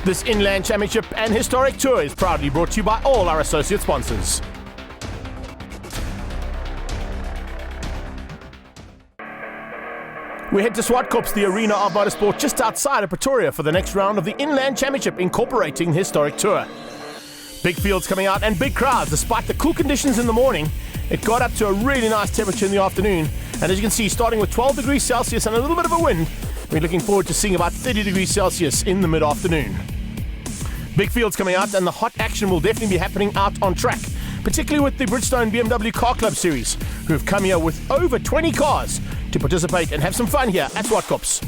This Inland Championship and Historic Tour is proudly brought to you by all our associate sponsors. We head to Zwartkops, the arena of motorsport just outside of Pretoria for the next round of the Inland Championship incorporating the Historic Tour. Big fields coming out and big crowds. Despite the cool conditions in the morning, it got up to a really nice temperature in the afternoon. And as you can see, starting with 12 degrees Celsius and a little bit of a wind, we're looking forward to seeing about 30 degrees Celsius in the mid-afternoon. Big fields coming out, and the hot action will definitely be happening out on track, particularly with the Bridgestone BMW Car Club Series, who have come here with over 20 cars to participate and have some fun here at Zwartkops.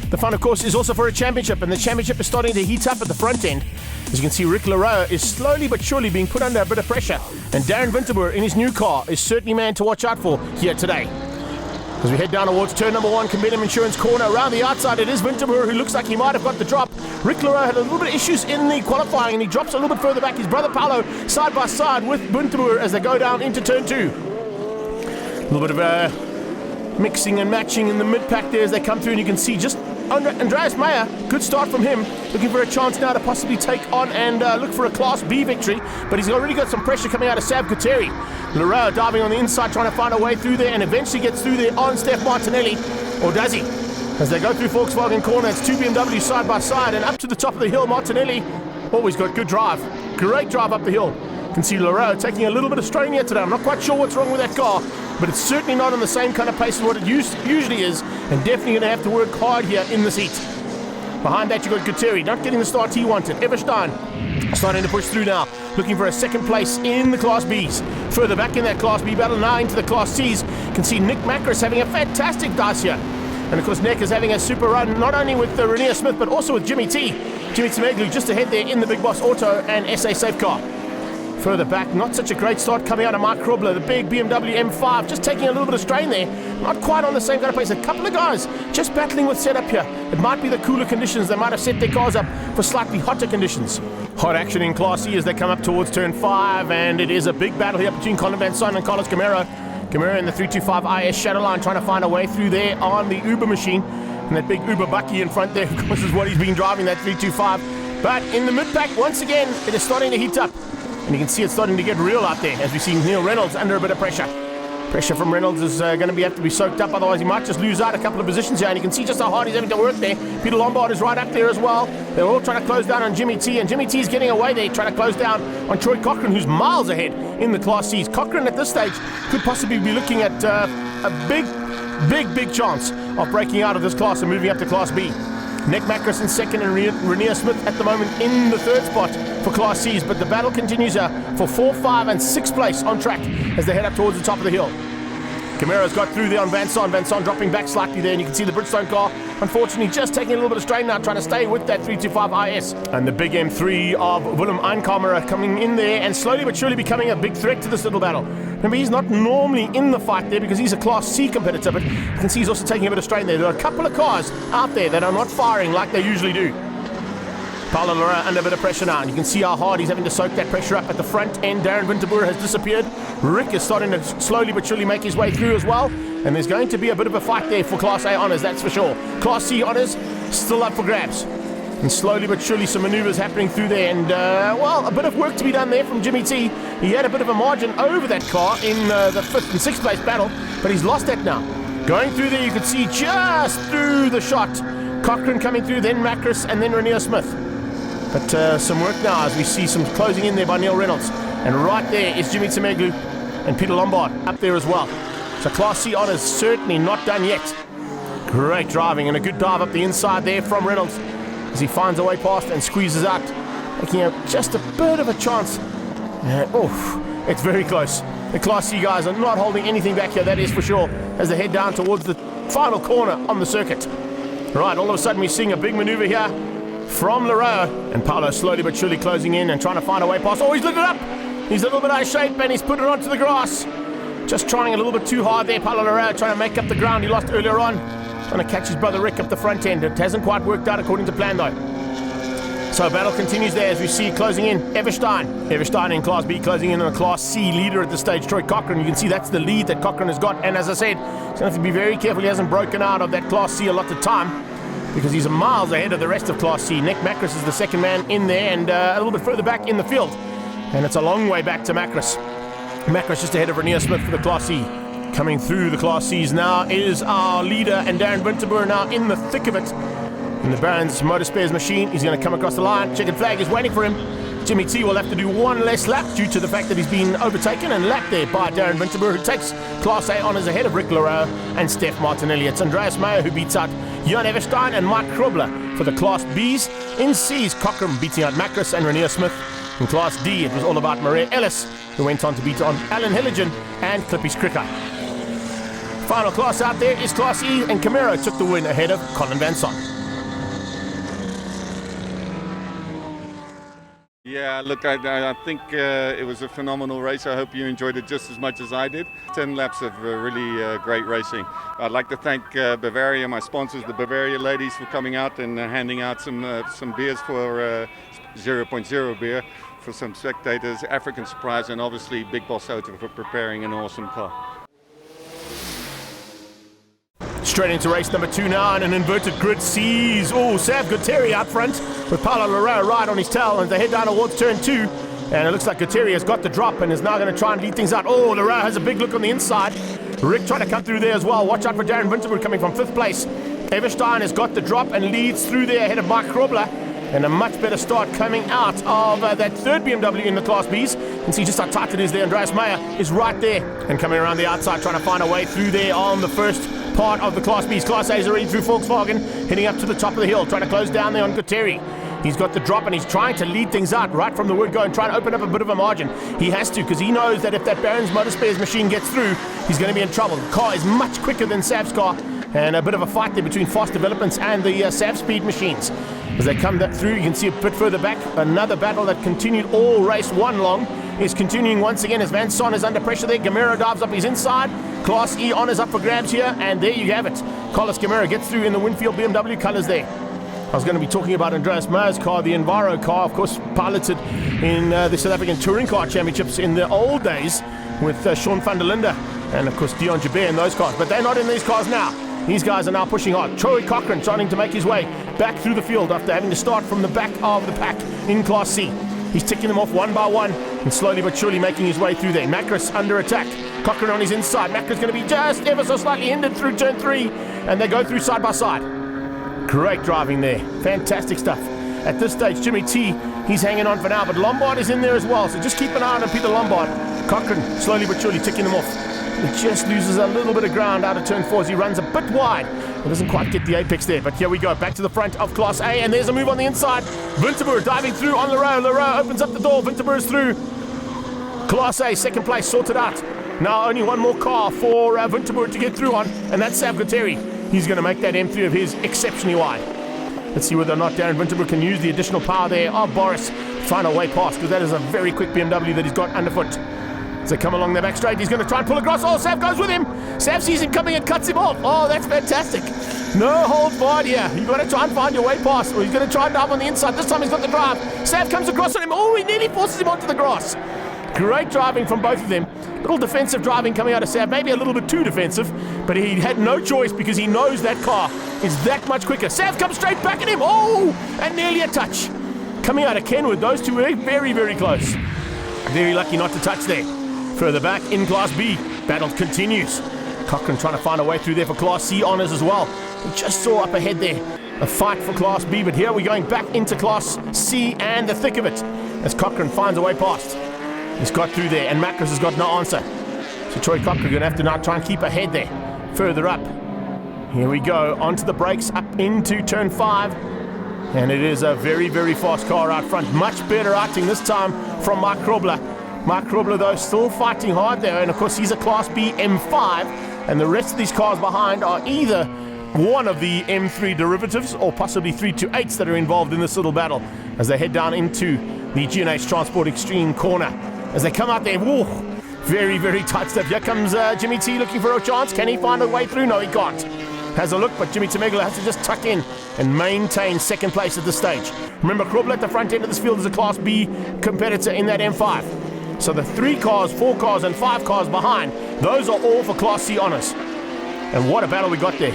The fun, of course, is also for a championship, and the championship is starting to heat up at the front end. As you can see, Rick Leroux is slowly but surely being put under a bit of pressure, and Darren Winterboer in his new car is certainly man to watch out for here today. As we head down towards turn number 1, Combenham Insurance Corner, around the outside it is Winterboer, who looks like he might have got the drop. Rick Leroux had a little bit of issues in the qualifying, and he drops a little bit further back. His brother Paolo side by side with Winterboer as they go down into turn 2. A little bit of mixing and matching in the mid-pack there as they come through, and you can see just Andreas Meyer, good start from him, looking for a chance now to possibly take on and look for a Class B victory, but he's already got some pressure coming out of Sav Gutierrez. Leroux diving on the inside, trying to find a way through there, and eventually gets through there on Steph Martinelli, or does he? As they go through Volkswagen corner, it's 2 BMWs side by side, and up to the top of the hill, Martinelli always got good drive, great drive up the hill. You can see Leroux taking a little bit of strain here today. I'm not quite sure what's wrong with that car, but it's certainly not on the same kind of pace as what it usually is, and definitely going to have to work hard here in this heat. Behind that, you've got Gutierrez, not getting the start he wanted. Everstein starting to push through now, looking for a second place in the Class Bs. Further back in that Class B battle, now into the Class Cs, you can see Nick Macris having a fantastic dice here. And of course, Nick is having a super run, not only with Renier Smith, but also with Jimmy T. Jimmy Temeglu just ahead there in the Big Boss Auto and SA Safecar. Further back, not such a great start coming out of Mark Krobler, the big BMW M5, just taking a little bit of strain there. Not quite on the same kind of pace. A couple of guys just battling with setup here. It might be the cooler conditions. They might have set their cars up for slightly hotter conditions. Hot action in Class C as they come up towards turn 5, and it is a big battle here between Colin Van Son and Carlos Camaro. Camaro in the 325 IS Shadowline trying to find a way through there on the Uber machine. And that big Uber Bucky in front there, of course, is what he's been driving, that 325. But in the mid-pack, once again, it is starting to heat up. And you can see it's starting to get real out there as we see Neil Reynolds under a bit of pressure. Pressure from Reynolds is going to have to be soaked up, otherwise he might just lose out a couple of positions here. And you can see just how hard he's having to work there. Peter Lombard is right up there as well. They're all trying to close down on Jimmy T, and Jimmy T is getting away there, trying to close down on Troy Cochran, who's miles ahead in the Class Cs. Cochran at this stage could possibly be looking at a big chance of breaking out of this class and moving up to Class B. Nick Macris in second and Renier Smith at the moment in the third spot for Class Cs, but the battle continues for 4, 5 and 6th place on track as they head up towards the top of the hill. Camaro's got through there on Van Son dropping back slightly there, and you can see the Bridgestone car unfortunately just taking a little bit of strain now, trying to stay with that 325 IS. And the big M3 of Willem Einkammer coming in there and slowly but surely becoming a big threat to this little battle. Remember, he's not normally in the fight there because he's a Class C competitor, but you can see he's also taking a bit of strain there. There are a couple of cars out there that are not firing like they usually do. Paolo Leroux under a bit of pressure now, and you can see how hard he's having to soak that pressure up at the front end. Darren Winterboer has disappeared. Rick is starting to slowly but surely make his way through as well, and there's going to be a bit of a fight there for Class A honours, that's for sure. Class C honours still up for grabs, and slowly but surely some manoeuvres happening through there, and well, a bit of work to be done there from Jimmy T. He had a bit of a margin over that car in the 5th and 6th place battle, but he's lost that now. Going through there, you can see just through the shot Cochran coming through, then Macris, and then Renier Smith. But some work now as we see some closing in there by Neil Reynolds. And right there is Jimmy Temeglu and Peter Lombard up there as well. So Class C honours certainly not done yet. Great driving and a good dive up the inside there from Reynolds as he finds a way past and squeezes out, making just a bit of a chance. It's very close. The Class C guys are not holding anything back here, that is for sure, as they head down towards the final corner on the circuit. Right, all of a sudden we're seeing a big manoeuvre here from Leroux, and Paolo slowly but surely closing in and trying to find a way past. Oh, he's lit it up! He's a little bit out of shape and he's put it onto the grass. Just trying a little bit too hard there, Paolo Leroux, trying to make up the ground he lost earlier on. Trying to catch his brother Rick up the front end. It hasn't quite worked out according to plan though. So battle continues there as we see closing in Everstein. Everstein in Class B closing in on a Class C leader at this stage, Troy Cochran. You can see that's the lead that Cochran has got, and as I said, he's going to have to be very careful he hasn't broken out of that Class C a lot of time. because he's miles ahead of the rest of Class C. Nick Macris is the second man in there, and a little bit further back in the field. And it's a long way back to Macris. Macris just ahead of Renier Smith for the Class C. Coming through the Class Cs now is our leader, and Darren Winterboer now in the thick of it. In the Barron's Motor Spares machine, he's going to come across the line. Checkered flag is waiting for him. Jimmy T will have to do one less lap due to the fact that he's been overtaken and lapped there by Darren Winterboer, who takes Class A honours ahead of Rick Leroux and Steph Martinelli. It's Andreas Meyer who beats out Jan Everstein and Mike Krobler for the Class Bs. In Cs, Cochran beating out Macris and Renier Smith. In Class D, it was all about Maria Ellis, who went on to beat on Alan Hilligan and Clippy's Cricker. Final class out there is Class E, and Camaro took the win ahead of Colin Van Son. Yeah, look, I think it was a phenomenal race. I hope you enjoyed it just as much as I did. 10 laps of really great racing. I'd like to thank Bavaria, my sponsors, the Bavaria ladies, for coming out and handing out some beers for 0.0 beer for some spectators, African Surprise, and obviously Big Boss Auto for preparing an awesome car. Straight into race number 2 now, and an inverted grid sees, Sav Gutteri out front with Paulo Leroux right on his tail, and they head down towards turn 2, and it looks like Gutteri has got the drop and is now going to try and lead things out. Leroux has a big look on the inside. Rick trying to come through there as well. Watch out for Darren Winterboer coming from 5th place. Everstein has got the drop and leads through there ahead of Mike Krobler, and a much better start coming out of that third BMW in the Class Bs. You can see just how tight it is there. Andreas Meyer is right there and coming around the outside trying to find a way through there on the first part of the Class Bs. Class A is already through Volkswagen, heading up to the top of the hill, trying to close down there on Gutteri. He's got the drop and he's trying to lead things out right from the word go and try and open up a bit of a margin. He has to, because he knows that if that Barron's Motor Spares machine gets through, he's going to be in trouble. The car is much quicker than Sav's car, and a bit of a fight there between Fast Developments and the Sav Speed machines. As they come through, you can see a bit further back, another battle that continued all race 1 long is continuing once again as Van Son is under pressure there. Gamero dives up his inside. Class E honours up for grabs here, and there you have it. Carlos Gamero gets through in the Winfield BMW colours there. I was going to be talking about Andreas Meyer's car, the Enviro car, of course piloted in the South African Touring Car Championships in the old days with Sean van der Linde and of course Dion Jabeur in those cars, but they're not in these cars now. These guys are now pushing hard. Troy Cochran trying to make his way back through the field after having to start from the back of the pack in Class C. He's ticking them off one by one and slowly but surely making his way through there. Macris under attack. Cochran on his inside. Macris going to be just ever so slightly hindered through turn 3, and they go through side by side. Great driving there. Fantastic stuff. At this stage, Jimmy T, he's hanging on for now, but Lombard is in there as well, so just keep an eye on Peter Lombard. Cochran slowly but surely ticking them off. He just loses a little bit of ground out of turn 4 as he runs a bit wide. He doesn't quite get the apex there, but here we go. Back to the front of Class A, and there's a move on the inside. Winterboer diving through on Leroux. Leroux opens up the door. Winterboer is through. Class A, second place, sorted out. Now only one more car for Winterboer to get through on, and that's Sav Gutteri. He's going to make that M3 of his exceptionally wide. Let's see whether or not Darren Winterboer can use the additional power there of Boris to find a way past, because that is a very quick BMW that he's got underfoot. As they come along the back straight, he's going to try and pull across. Sav goes with him. Sav sees him coming and cuts him off. That's fantastic. No holds barred here. You've got to try and find your way past, or he's going to try and dive on the inside. This time he's got the drive. Sav comes across on him. He nearly forces him onto the grass. Great driving from both of them. Little defensive driving coming out of Sav, maybe a little bit too defensive, but he had no choice because he knows that car is that much quicker. Sav comes straight back at him. And nearly a touch. Coming out of Kenwood, those two were very, very close. Very lucky not to touch there. Further back in Class B, battle continues. Cochran trying to find a way through there for Class C honours as well. We just saw up ahead there a fight for Class B, but here we're going back into Class C and the thick of it as Cochran finds a way past. He's got through there, and Macris has got no answer. So Troy Cochran going to have to now try and keep ahead there. Further up. Here we go, onto the brakes, up into turn 5. And it is a very, very fast car out front. Much better acting this time from Mark Krobler. Mark Krobler, though, still fighting hard there. And, of course, he's a Class B M5. And the rest of these cars behind are either one of the M3 derivatives or possibly 328s that are involved in this little battle as they head down into the G&H Transport Extreme corner. As they come out there, very, very tight stuff. Here comes Jimmy T looking for a chance. Can he find a way through? No, he can't. Has a look, but Jimmy Temegula has to just tuck in and maintain second place at this stage. Remember, Krobler at the front end of this field is a Class B competitor in that M5. So the 3 cars, 4 cars, and 5 cars behind, those are all for Class C honours. And what a battle we got there.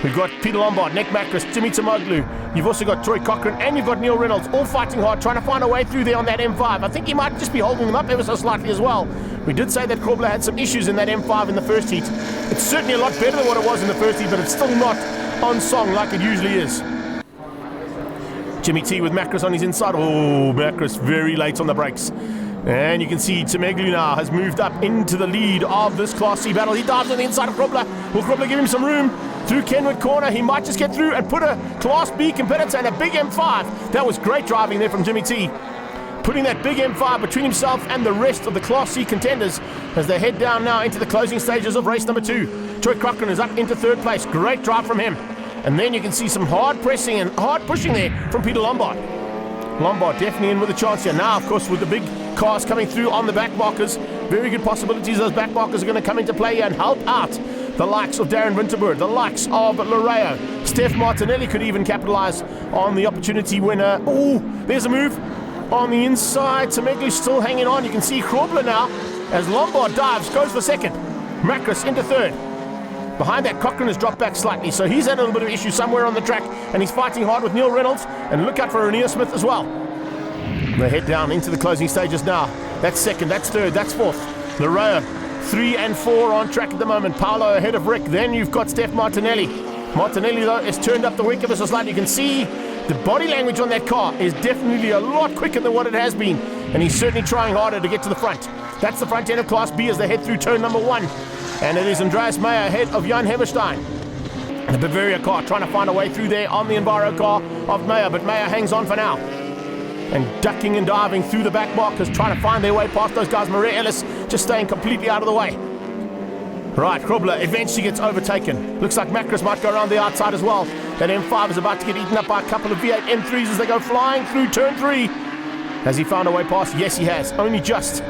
We've got Peter Lombard, Nick Macris, Jimmy Tamoglu. You've also got Troy Cochrane and you've got Neil Reynolds all fighting hard, trying to find a way through there on that M5. I think he might just be holding them up ever so slightly as well. We did say that Krobler had some issues in that M5 in the first heat. It's certainly a lot better than what it was in the first heat, but it's still not on song like it usually is. Jimmy T with Macris on his inside. Oh, Macris very late on the brakes. And you can see Tamoglu now has moved up into the lead of this Class C battle. He dives on the inside of Krobler. Will Krobler give him some room? Through Kenwood corner, he might just get through and put a Class B competitor and a big M5. That was great driving there from Jimmy T. Putting that big M5 between himself and the rest of the Class C contenders as they head down now into the closing stages of race number 2. Troy Cochrane is up into third place. Great drive from him. And then you can see some hard pressing and hard pushing there from Peter Lombard. Lombard definitely in with a chance here. Now, of course, with the big cars coming through on the back markers, very good possibilities those back markers are going to come into play here and help out the likes of Darren Winterberg, the likes of Loreo. Steph Martinelli could even capitalize on the opportunity winner. Oh, there's a move on the inside. Tamoglu still hanging on. You can see Krobler now as Lombard dives, goes for second. Macris into third. Behind that, Cochrane has dropped back slightly, so he's had a little bit of issue somewhere on the track, and he's fighting hard with Neil Reynolds, and look out for Renier Smith as well. They head down into the closing stages now. That's second, that's third, that's fourth. Loreo, 3 and 4 on track at the moment. Paolo ahead of Rick. Then you've got Steph Martinelli. Martinelli, though, has turned up the wick ever so slightly. You can see the body language on that car is definitely a lot quicker than what it has been, and he's certainly trying harder to get to the front. That's the front end of Class B as they head through turn number 1. And it is Andreas Meyer ahead of Jan Hemmerstein. The Bavaria car trying to find a way through there on the Enviro car of Meyer, but Meyer hangs on for now. And ducking and diving through the back markers, trying to find their way past those guys. Maria Ellis just staying completely out of the way. Right, Krobler eventually gets overtaken. Looks like Macris might go around the outside as well. That M5 is about to get eaten up by a couple of V8 M3s as they go flying through turn 3. Has he found a way past? Yes, he has. Only just.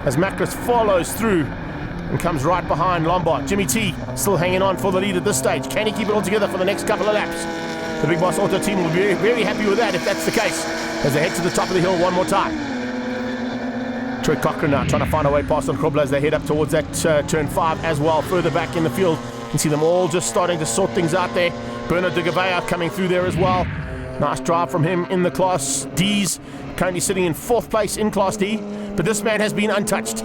As Macris follows through and comes right behind Lombard. Jimmy T still hanging on for the lead at this stage. Can he keep it all together for the next couple of laps? The Big Boss Auto team will be very, very happy with that if that's the case, as they head to the top of the hill one more time. Troy Cochrane now trying to find a way past on Krobler as they head up towards that turn 5 as well, further back in the field. You can see them all just starting to sort things out there. Bernard de Gavea coming through there as well. Nice drive from him in the Class Ds, currently sitting in 4th place in Class D, but this man has been untouched.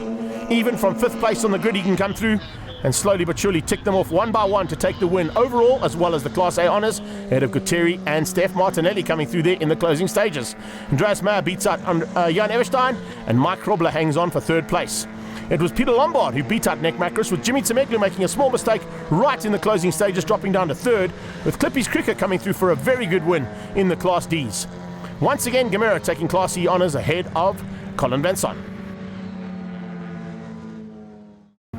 Even from 5th place on the grid, he can come through and slowly but surely tick them off one by one to take the win overall, as well as the Class A honours, ahead of Guterri and Steph Martinelli coming through there in the closing stages. Andreas Meyer beats out Jan Everstein, and Mike Krobler hangs on for 3rd place. It was Peter Lombard who beat out Nick Macris, with Jimmy Tamoglu making a small mistake right in the closing stages, dropping down to 3rd, with Clippy's Cricket coming through for a very good win in the Class Ds. Once again, Gamera taking Class E honours ahead of Colin Van Son.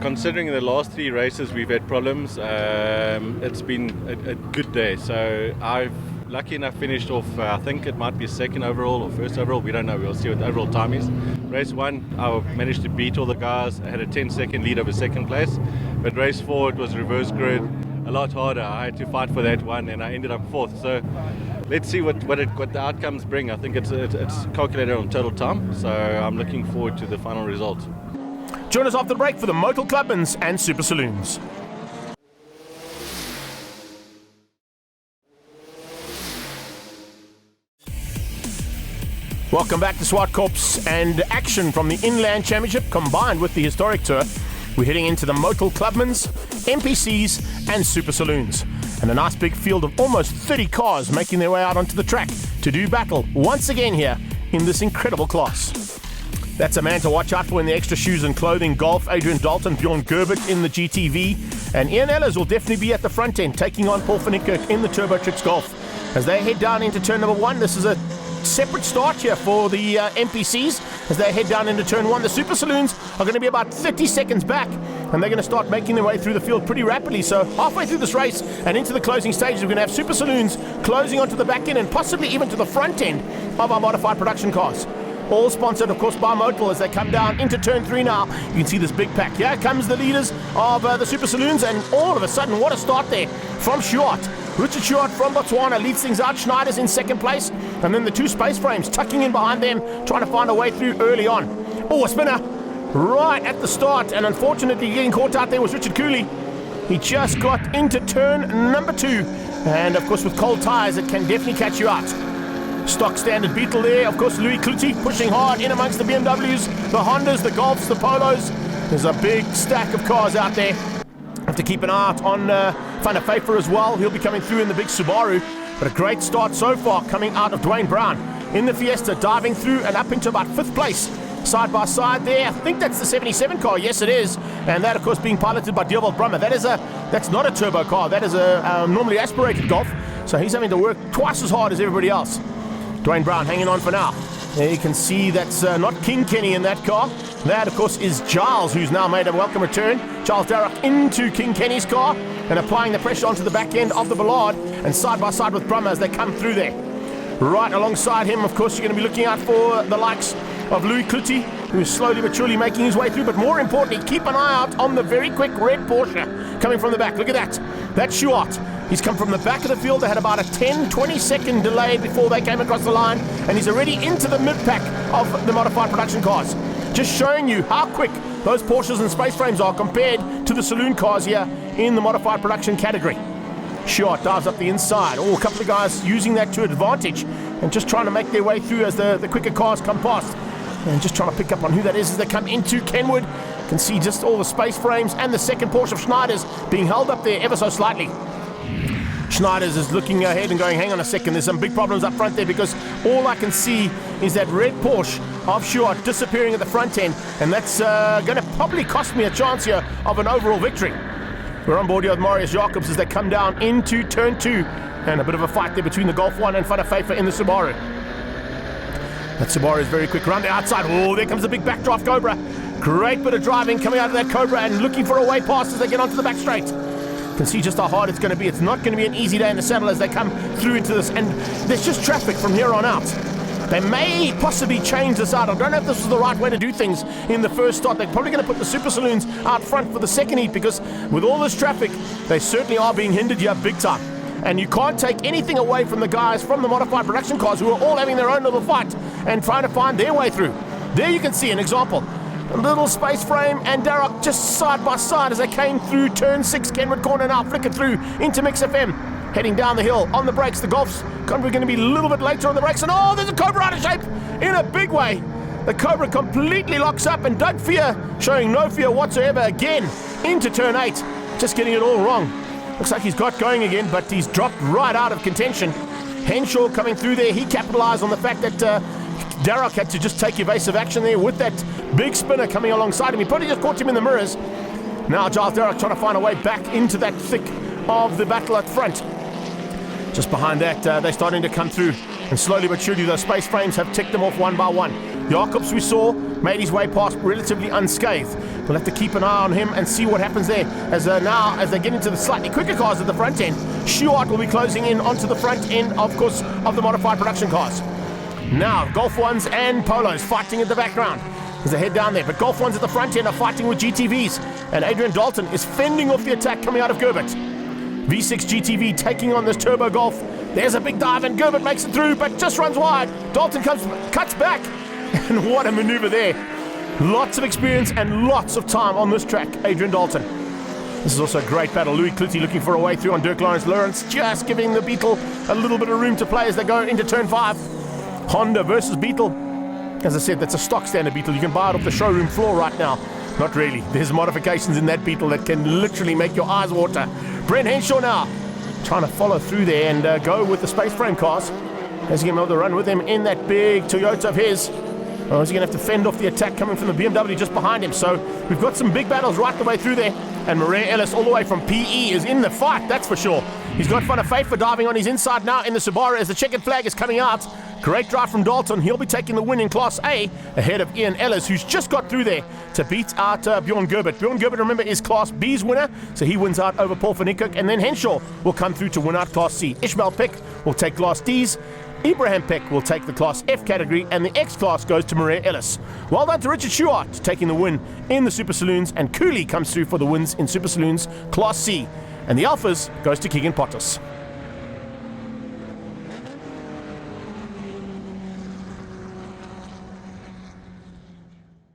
Considering the last 3 races we've had problems, it's been a good day. So I've lucky enough finished off, I think it might be 2nd overall or 1st overall, we don't know, we'll see what the overall time is. Race 1, I managed to beat all the guys. I had a 10-second lead over 2nd place, but race 4 it was reverse grid, a lot harder. I had to fight for that one and I ended up 4th. So let's see what the outcomes bring. I think it's calculated on total time, so I'm looking forward to the final result. Join us after the break for the Motor Clubmans and Super Saloons. Welcome back to Zwartkops and action from the Inland Championship combined with the Historic Tour. We're heading into the Motor Clubmans, MPCs and Super Saloons. And a nice big field of almost 30 cars making their way out onto the track to do battle once again here in this incredible class. That's a man to watch out for in the extra shoes and clothing. Golf, Adrian Dalton, Bjorn Gerbert in the GTV. And Ian Ellers will definitely be at the front end, taking on Paul van Niekerk in the Turbo Tricks Golf. As they head down into turn number 1, this is a separate start here for the MPCs. As they head down into turn 1, the Super Saloons are going to be about 30 seconds back. And they're going to start making their way through the field pretty rapidly. So halfway through this race and into the closing stages, we're going to have Super Saloons closing onto the back end and possibly even to the front end of our modified production cars. All sponsored, of course, by Motul as they come down into turn 3 now. You can see this big pack. Here comes the leaders of the Super Saloons, and all of a sudden, what a start there from Schuart. Richard Schuart from Botswana leads things out. Schneider's in 2nd place, and then the 2 space frames tucking in behind them, trying to find a way through early on. Oh, a spinner right at the start, and unfortunately getting caught out there was Richard Cooley. He just got into turn number 2. And of course with cold tyres it can definitely catch you out. Stock standard Beetle there. Of course Louis Cloutey pushing hard in amongst the BMWs, the Hondas, the Golfs, the Polos. There's a big stack of cars out there. Have to keep an eye out on Van der Pfeiffer as well. He'll be coming through in the big Subaru. But a great start so far coming out of Dwayne Brown in the Fiesta, diving through and up into about 5th place. Side by side there. I think that's the 77 car. Yes, it is. And that, of course, being piloted by Dierwald Brummer. That's not a turbo car. That is a normally aspirated Golf. So he's having to work twice as hard as everybody else. Dwayne Brown hanging on for now. There you can see that's not King Kenny in that car. That, of course, is Giles, who's now made a welcome return. Giles Darroch into King Kenny's car and applying the pressure onto the back end of the Ballard and side by side with Brummer as they come through there. Right alongside him, of course, you're going to be looking out for the likes of Louis Cloutey, who's slowly but surely making his way through. But more importantly, keep an eye out on the very quick red Porsche coming from the back. Look at that. That's Stewart. He's come from the back of the field. They had about a 10-20 second delay before they came across the line, and he's already into the mid-pack of the modified production cars. Just showing you how quick those Porsches and space frames are compared to the saloon cars here in the modified production category. Stewart dives up the inside. Oh, a couple of guys using that to advantage and just trying to make their way through as the quicker cars come past. And just trying to pick up on who that is as they come into Kenwood. You can see just all the space frames and the second Porsche of Schneider's being held up there ever so slightly. Schneider's is looking ahead and going, hang on a second, there's some big problems up front there, because all I can see is that red Porsche of Stewart disappearing at the front end, and that's going to probably cost me a chance here of an overall victory. We're on board here with Marius Jacobs as they come down into turn 2, and a bit of a fight there between the Golf 1 and Van der Pfeiffer in the Subaru. That Subaru is very quick around the outside. Oh, there comes the big backdraft Cobra. Great bit of driving coming out of that Cobra and looking for a way past as they get onto the back straight. You can see just how hard it's going to be. It's not going to be an easy day in the saddle as they come through into this, and there's just traffic from here on out. They may possibly change this out. I don't know if this was the right way to do things in the first start. They're probably going to put the Super Saloons out front for the second heat, because with all this traffic, they certainly are being hindered here big time. And you can't take anything away from the guys from the modified production cars who are all having their own little fight and trying to find their way through. There you can see an example. A little space frame and Darroch just side by side as they came through turn 6 Kenwood corner, now flicking through into Mix FM. Heading down the hill on the brakes. The Golf's going to be a little bit later on the brakes. And oh, there's a Cobra out of shape in a big way. The Cobra completely locks up, and Doug Fear showing no fear whatsoever again into turn 8. Just getting it all wrong. Looks like he's got going again, but he's dropped right out of contention. Henshaw coming through there. He capitalized on the fact that Darroch had to just take evasive action there with that big spinner coming alongside him. He probably just caught him in the mirrors. Now Giles Darroch trying to find a way back into that thick of the battle at front. Just behind that, they're starting to come through. And slowly but surely, those space frames have ticked them off one by one. Jacobs, we saw, made his way past relatively unscathed. We'll have to keep an eye on him and see what happens there. As now, as they get into the slightly quicker cars at the front end, Stewart will be closing in onto the front end, of course, of the modified production cars. Now, Golf 1s and Polos fighting in the background as they head down there. But Golf 1s at the front end are fighting with GTVs. And Adrian Dalton is fending off the attack coming out of Gerbert. V6 GTV taking on this Turbo Golf. There's a big dive and Gerbert makes it through, but just runs wide. Dalton cuts back. And what a maneuver there. Lots of experience and lots of time on this track, Adrian Dalton. This is also a great battle. Louis Cloutey looking for a way through on Dirk Lawrence, just giving the Beetle a little bit of room to play as they go into turn 5. Honda versus Beetle. As I said, that's a stock standard Beetle. You can buy it off the showroom floor right now. Not really. There's modifications in that Beetle that can literally make your eyes water. Brent Henshaw now trying to follow through there and go with the space frame cars. Is he going to be able to run with him in that big Toyota of his? Or is he going to have to fend off the attack coming from the BMW just behind him? So we've got some big battles right the way through there. And Murray Ellis all the way from PE is in the fight, that's for sure. He's got Van der Pfeiffer diving on his inside now in the Subaru as the checkered flag is coming out. Great drive from Dalton. He'll be taking the win in Class A ahead of Ian Ellis, who's just got through there to beat out Bjorn Gerbert. Bjorn Gerbert, remember, is Class B's winner, so he wins out over Paul van Niekerk. And then Henshaw will come through to win out Class C. Ishmael Peck will take Class D's. Ibrahim Peck will take the Class F category, and the X class goes to Murray Ellis. Well done to Richard Stewart taking the win in the Super Saloons, and Cooley comes through for the wins in Super Saloons Class C. And the Alphas goes to Keegan Pottas.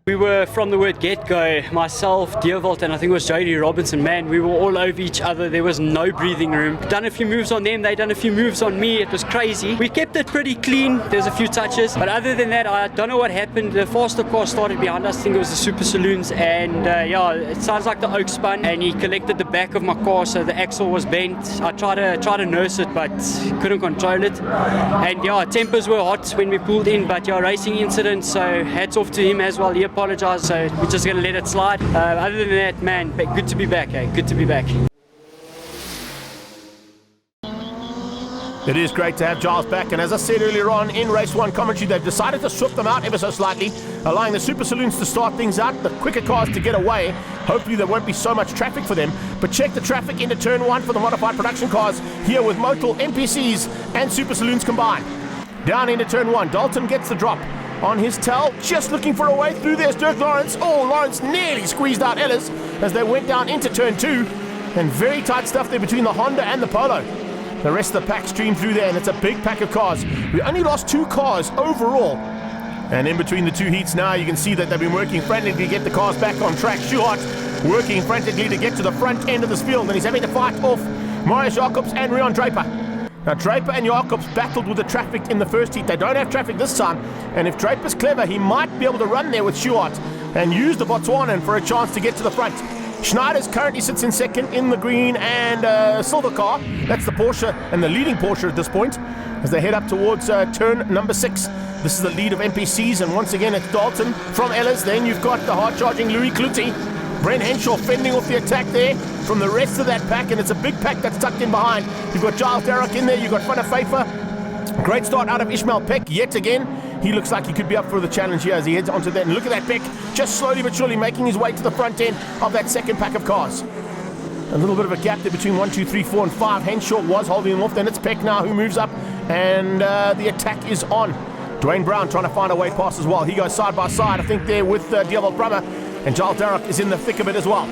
We were from the word get-go, myself, Deervolt, and I think it was Jody Robinson. Man, we were all over each other. There was no breathing room. Done a few moves on them, they done a few moves on me. It was crazy. We kept it pretty clean. There's a few touches, but other than that, I don't know what happened. The faster car started behind us. I think it was the Super Saloons, and yeah, it sounds like the oak spun, and he collected the back of my car, so the axle was bent. I tried to nurse it, but couldn't control it. And yeah, tempers were hot when we pulled in, but yeah, racing incident. So hats off to him as well. He apologized, so we're just going to let it slide. Other than that, man, good to be back, good to be back. It is great to have Giles back, and as I said earlier on in Race 1 commentary, they've decided to swap them out ever so slightly, allowing the Super Saloons to start things out, the quicker cars to get away. Hopefully there won't be so much traffic for them, but check the traffic into Turn 1 for the modified production cars here with Motul, NPCs and Super Saloons combined. Down into Turn 1, Dalton gets the drop on his tail, just looking for a way through. There's Dirk Lawrence. Oh, Lawrence nearly squeezed out Ellis as they went down into Turn 2, and very tight stuff there between the Honda and the Polo. The rest of the pack streamed through there, and it's a big pack of cars. We only lost 2 cars overall. And in between the 2 heats now, you can see that they've been working frantically to get the cars back on track. Schuart working frantically to get to the front end of this field, and he's having to fight off Marius Jacobs and Rion Draper. Now, Draper and Jacobs battled with the traffic in the first heat. They don't have traffic this time, and if Draper's clever, he might be able to run there with Schuart and use the Botswanan for a chance to get to the front. Schneider's currently sits in second in the green and silver car. That's the Porsche, and the leading Porsche at this point, as they head up towards turn number 6. This is the lead of NPCs, and once again it's Dalton from Ellis. Then you've got the hard-charging Louis Cluty. Brent Henshaw fending off the attack there from the rest of that pack, and it's a big pack that's tucked in behind. You've got Giles Darroch in there, you've got Van der Pfeiffer. Great start out of Ishmael Peck yet again. He looks like he could be up for the challenge here as he heads onto that. And look at that Peck, just slowly but surely making his way to the front end of that second pack of cars. A little bit of a gap there between 1, 2, 3, 4, and 5. Henshaw was holding him off. Then it's Peck now who moves up, and the attack is on. Dwayne Brown trying to find a way past as well. He goes side by side, I think, there with Deervolt Brummer, and Giles Darroch is in the thick of it as well.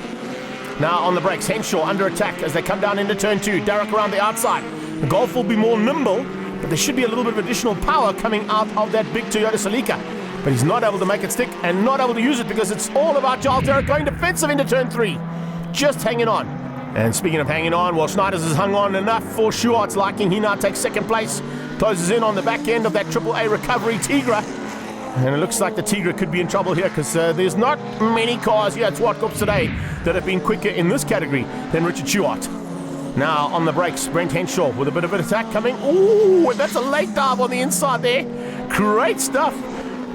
Now on the brakes, Henshaw under attack as they come down into turn 2. Darroch around the outside. The Golf will be more nimble, but there should be a little bit of additional power coming out of that big Toyota Celica. But he's not able to make it stick and not able to use it because it's all about Giles Darroch going defensive into turn 3. Just hanging on. And speaking of hanging on, well, Schneiders has hung on enough for Schuart's liking. He now takes second place, closes in on the back end of that AAA recovery Tigra. And it looks like the Tigra could be in trouble here because there's not many cars here at Zwartkops today that have been quicker in this category than Richard Schuart. Now on the brakes, Brent Henshaw with a bit of an attack coming. Ooh, that's a late dive on the inside there. Great stuff.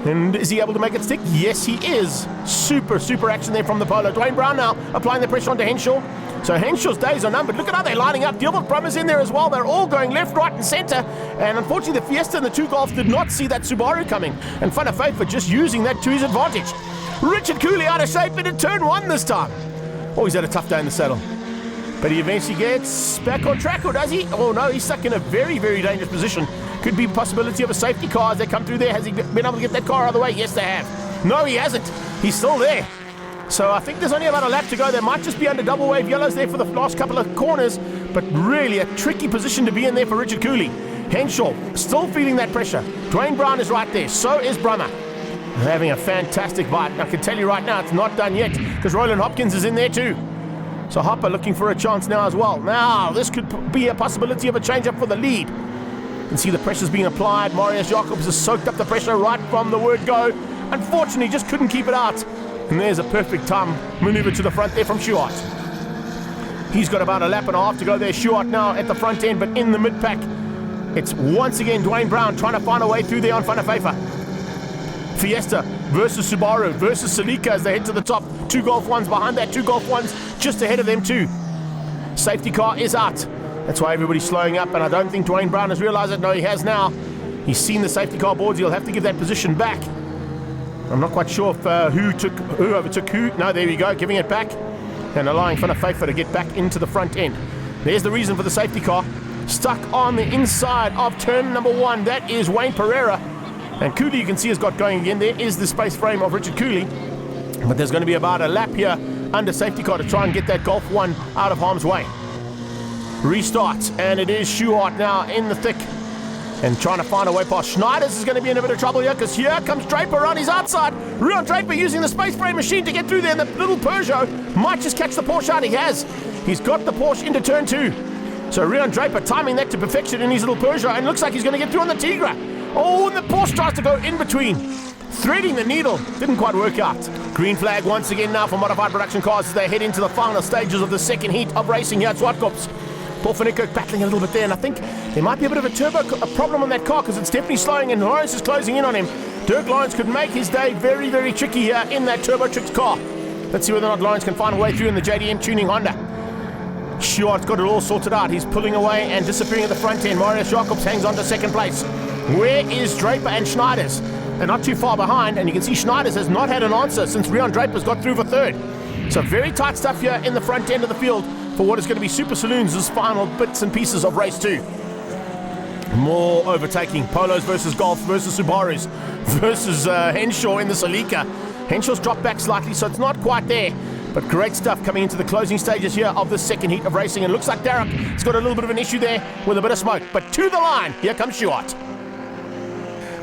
And is he able to make it stick? Yes, he is. Super, super action there from the Polo. Dwayne Brown now applying the pressure onto Henshaw. So Henshaw's days are numbered. Look at how they're lining up. Deervolt Brummer's in there as well. They're all going left, right, and center. And unfortunately, the Fiesta and the 2 Golfs did not see that Subaru coming. And Van der Pfeiffer just using that to his advantage. Richard Cooley out of shape into turn 1 this time. Oh, he's had a tough day in the saddle. But he eventually gets back on track, or does he? Oh no, he's stuck in a very, very dangerous position. Could be a possibility of a safety car as they come through there. Has he been able to get that car out of the way? Yes, they have. No, he hasn't. He's still there. So I think there's only about a lap to go. They might just be under double wave yellows there for the last couple of corners, but really a tricky position to be in there for Richard Cooley. Henshaw still feeling that pressure. Dwayne Brown is right there. So is Brummer. They're having a fantastic bite. I can tell you right now, it's not done yet because Roland Hopkins is in there too. So Hopper looking for a chance now as well. Now, this could be a possibility of a change-up for the lead. You can see the pressure's being applied. Marius Jacobs has soaked up the pressure right from the word go. Unfortunately, just couldn't keep it out. And there's a perfect time maneuver to the front there from Schuart. He's got about a lap and a half to go there. Schuart now at the front end, but in the mid-pack. It's once again Dwayne Brown trying to find a way through there on Van der Pfeiffer. Fiesta versus Subaru versus Celica as they head to the top. 2 Golf 1s behind that, 2 Golf 1s just ahead of them too. Safety car is out. That's why everybody's slowing up, and I don't think Dwayne Brown has realized it. No, he has now. He's seen the safety car boards. He'll have to give that position back. I'm not quite sure if who overtook who. No, there we go, giving it back and allowing Van der Pfeiffer to get back into the front end. There's the reason for the safety car. Stuck on the inside of turn number 1. That is Wayne Pereira. And Cooley, you can see, has got going again. There is the space frame of Richard Cooley. But there's going to be about a lap here under safety car to try and get that Golf 1 out of harm's way. Restart, and it is Schuart now in the thick. and trying to find a way past Schneiders is going to be in a bit of trouble here, because here comes Draper on his outside. Rion Draper using the space spray machine to get through there, and the little Peugeot might just catch the Porsche out. He has. He's got the Porsche into turn 2. So Rion Draper timing that to perfection in his little Peugeot, and looks like he's going to get through on the Tigra. Oh, and the Porsche tries to go in between. Threading the needle. Didn't quite work out. Green flag once again now for modified production cars as they head into the final stages of the second heat of racing here at Zwartkops. Paul van Niekerk battling a little bit there, and I think there might be a bit of a turbo problem on that car, because it's definitely slowing, and Lawrence is closing in on him. Dirk Lawrence could make his day very, very tricky here in that Turbo Tricks car. Let's see whether or not Lawrence can find a way through in the JDM tuning Honda. Stuart's got it all sorted out. He's pulling away and disappearing at the front end. Marius Jacobs hangs on to second place. Where is Draper and Schneiders? They're not too far behind, and you can see Schneiders has not had an answer since Rion Draper's got through for third. So very tight stuff here in the front end of the field for what is going to be Super Saloons' final bits and pieces of race 2. More overtaking. Polos versus Golf versus Subarus versus Henshaw in the Celica. Henshaw's dropped back slightly, so it's not quite there. But great stuff coming into the closing stages here of the second heat of racing. And looks like Derek has got a little bit of an issue there with a bit of smoke. But to the line, here comes Stuart.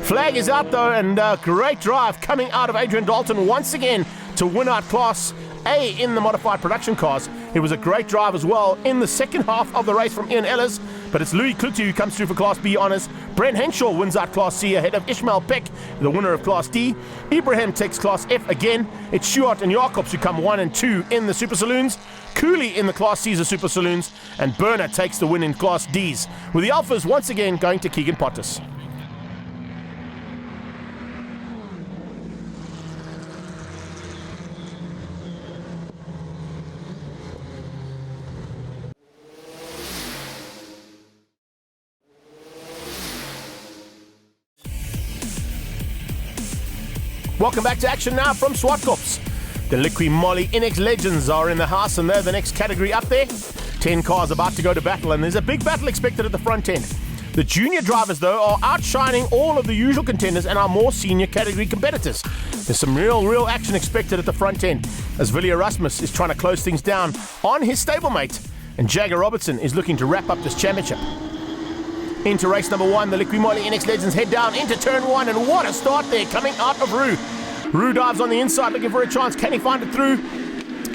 Flag is out though, and great drive coming out of Adrian Dalton once again to win out Class A in the modified production cars. It was a great drive as well in the second half of the race from Ian Ellis, but it's Louis Klutu who comes through for Class B honours. Brent Henshaw wins out Class C ahead of Ishmael Peck, the winner of Class D. Ibrahim takes Class F again. It's Stuart and Jacobs who come 1 and 2 in the Super Saloons. Cooley in the Class C's of Super Saloons, and Berner takes the win in Class D's, with the Alphas once again going to Keegan Pottis. Welcome back to action now from Zwartkops. The Liqui Moly NX Legends are in the house, and they're the next category up there. 10 cars about to go to battle, and there's a big battle expected at the front end. The junior drivers, though, are outshining all of the usual contenders and our more senior category competitors. There's some real action expected at the front end, as Willie Erasmus is trying to close things down on his stablemate, and Jagger Robertson is looking to wrap up this championship. Into race number 1, the Liqui Moly NX Legends head down into turn 1, and what a start there coming out of Roo. Roo dives on the inside looking for a chance. Can he find it through?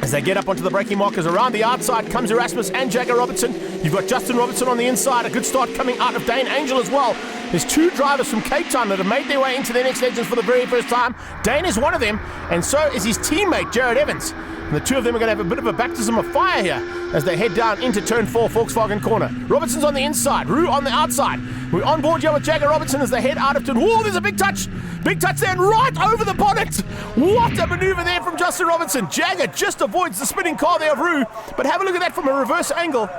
As they get up onto the braking markers, around the outside comes Erasmus and Jagger Robertson. You've got Justin Robertson on the inside. A good start coming out of Dane Angel as well. There's 2 drivers from Cape Town that have made their way into the NX Legends for the very first time. Dane is one of them, and so is his teammate Jared Evans. And the 2 of them are going to have a bit of a baptism of fire here as they head down into turn 4, Volkswagen corner. Robertson's on the inside, Roo on the outside. We're on board here with Jagger Robertson as they head out of turn. Whoa, there's a big touch! Big touch there, and right over the bonnet! What a maneuver there from Justin Robertson. Jagger just avoids the spinning car there of Roo, but have a look at that from a reverse angle.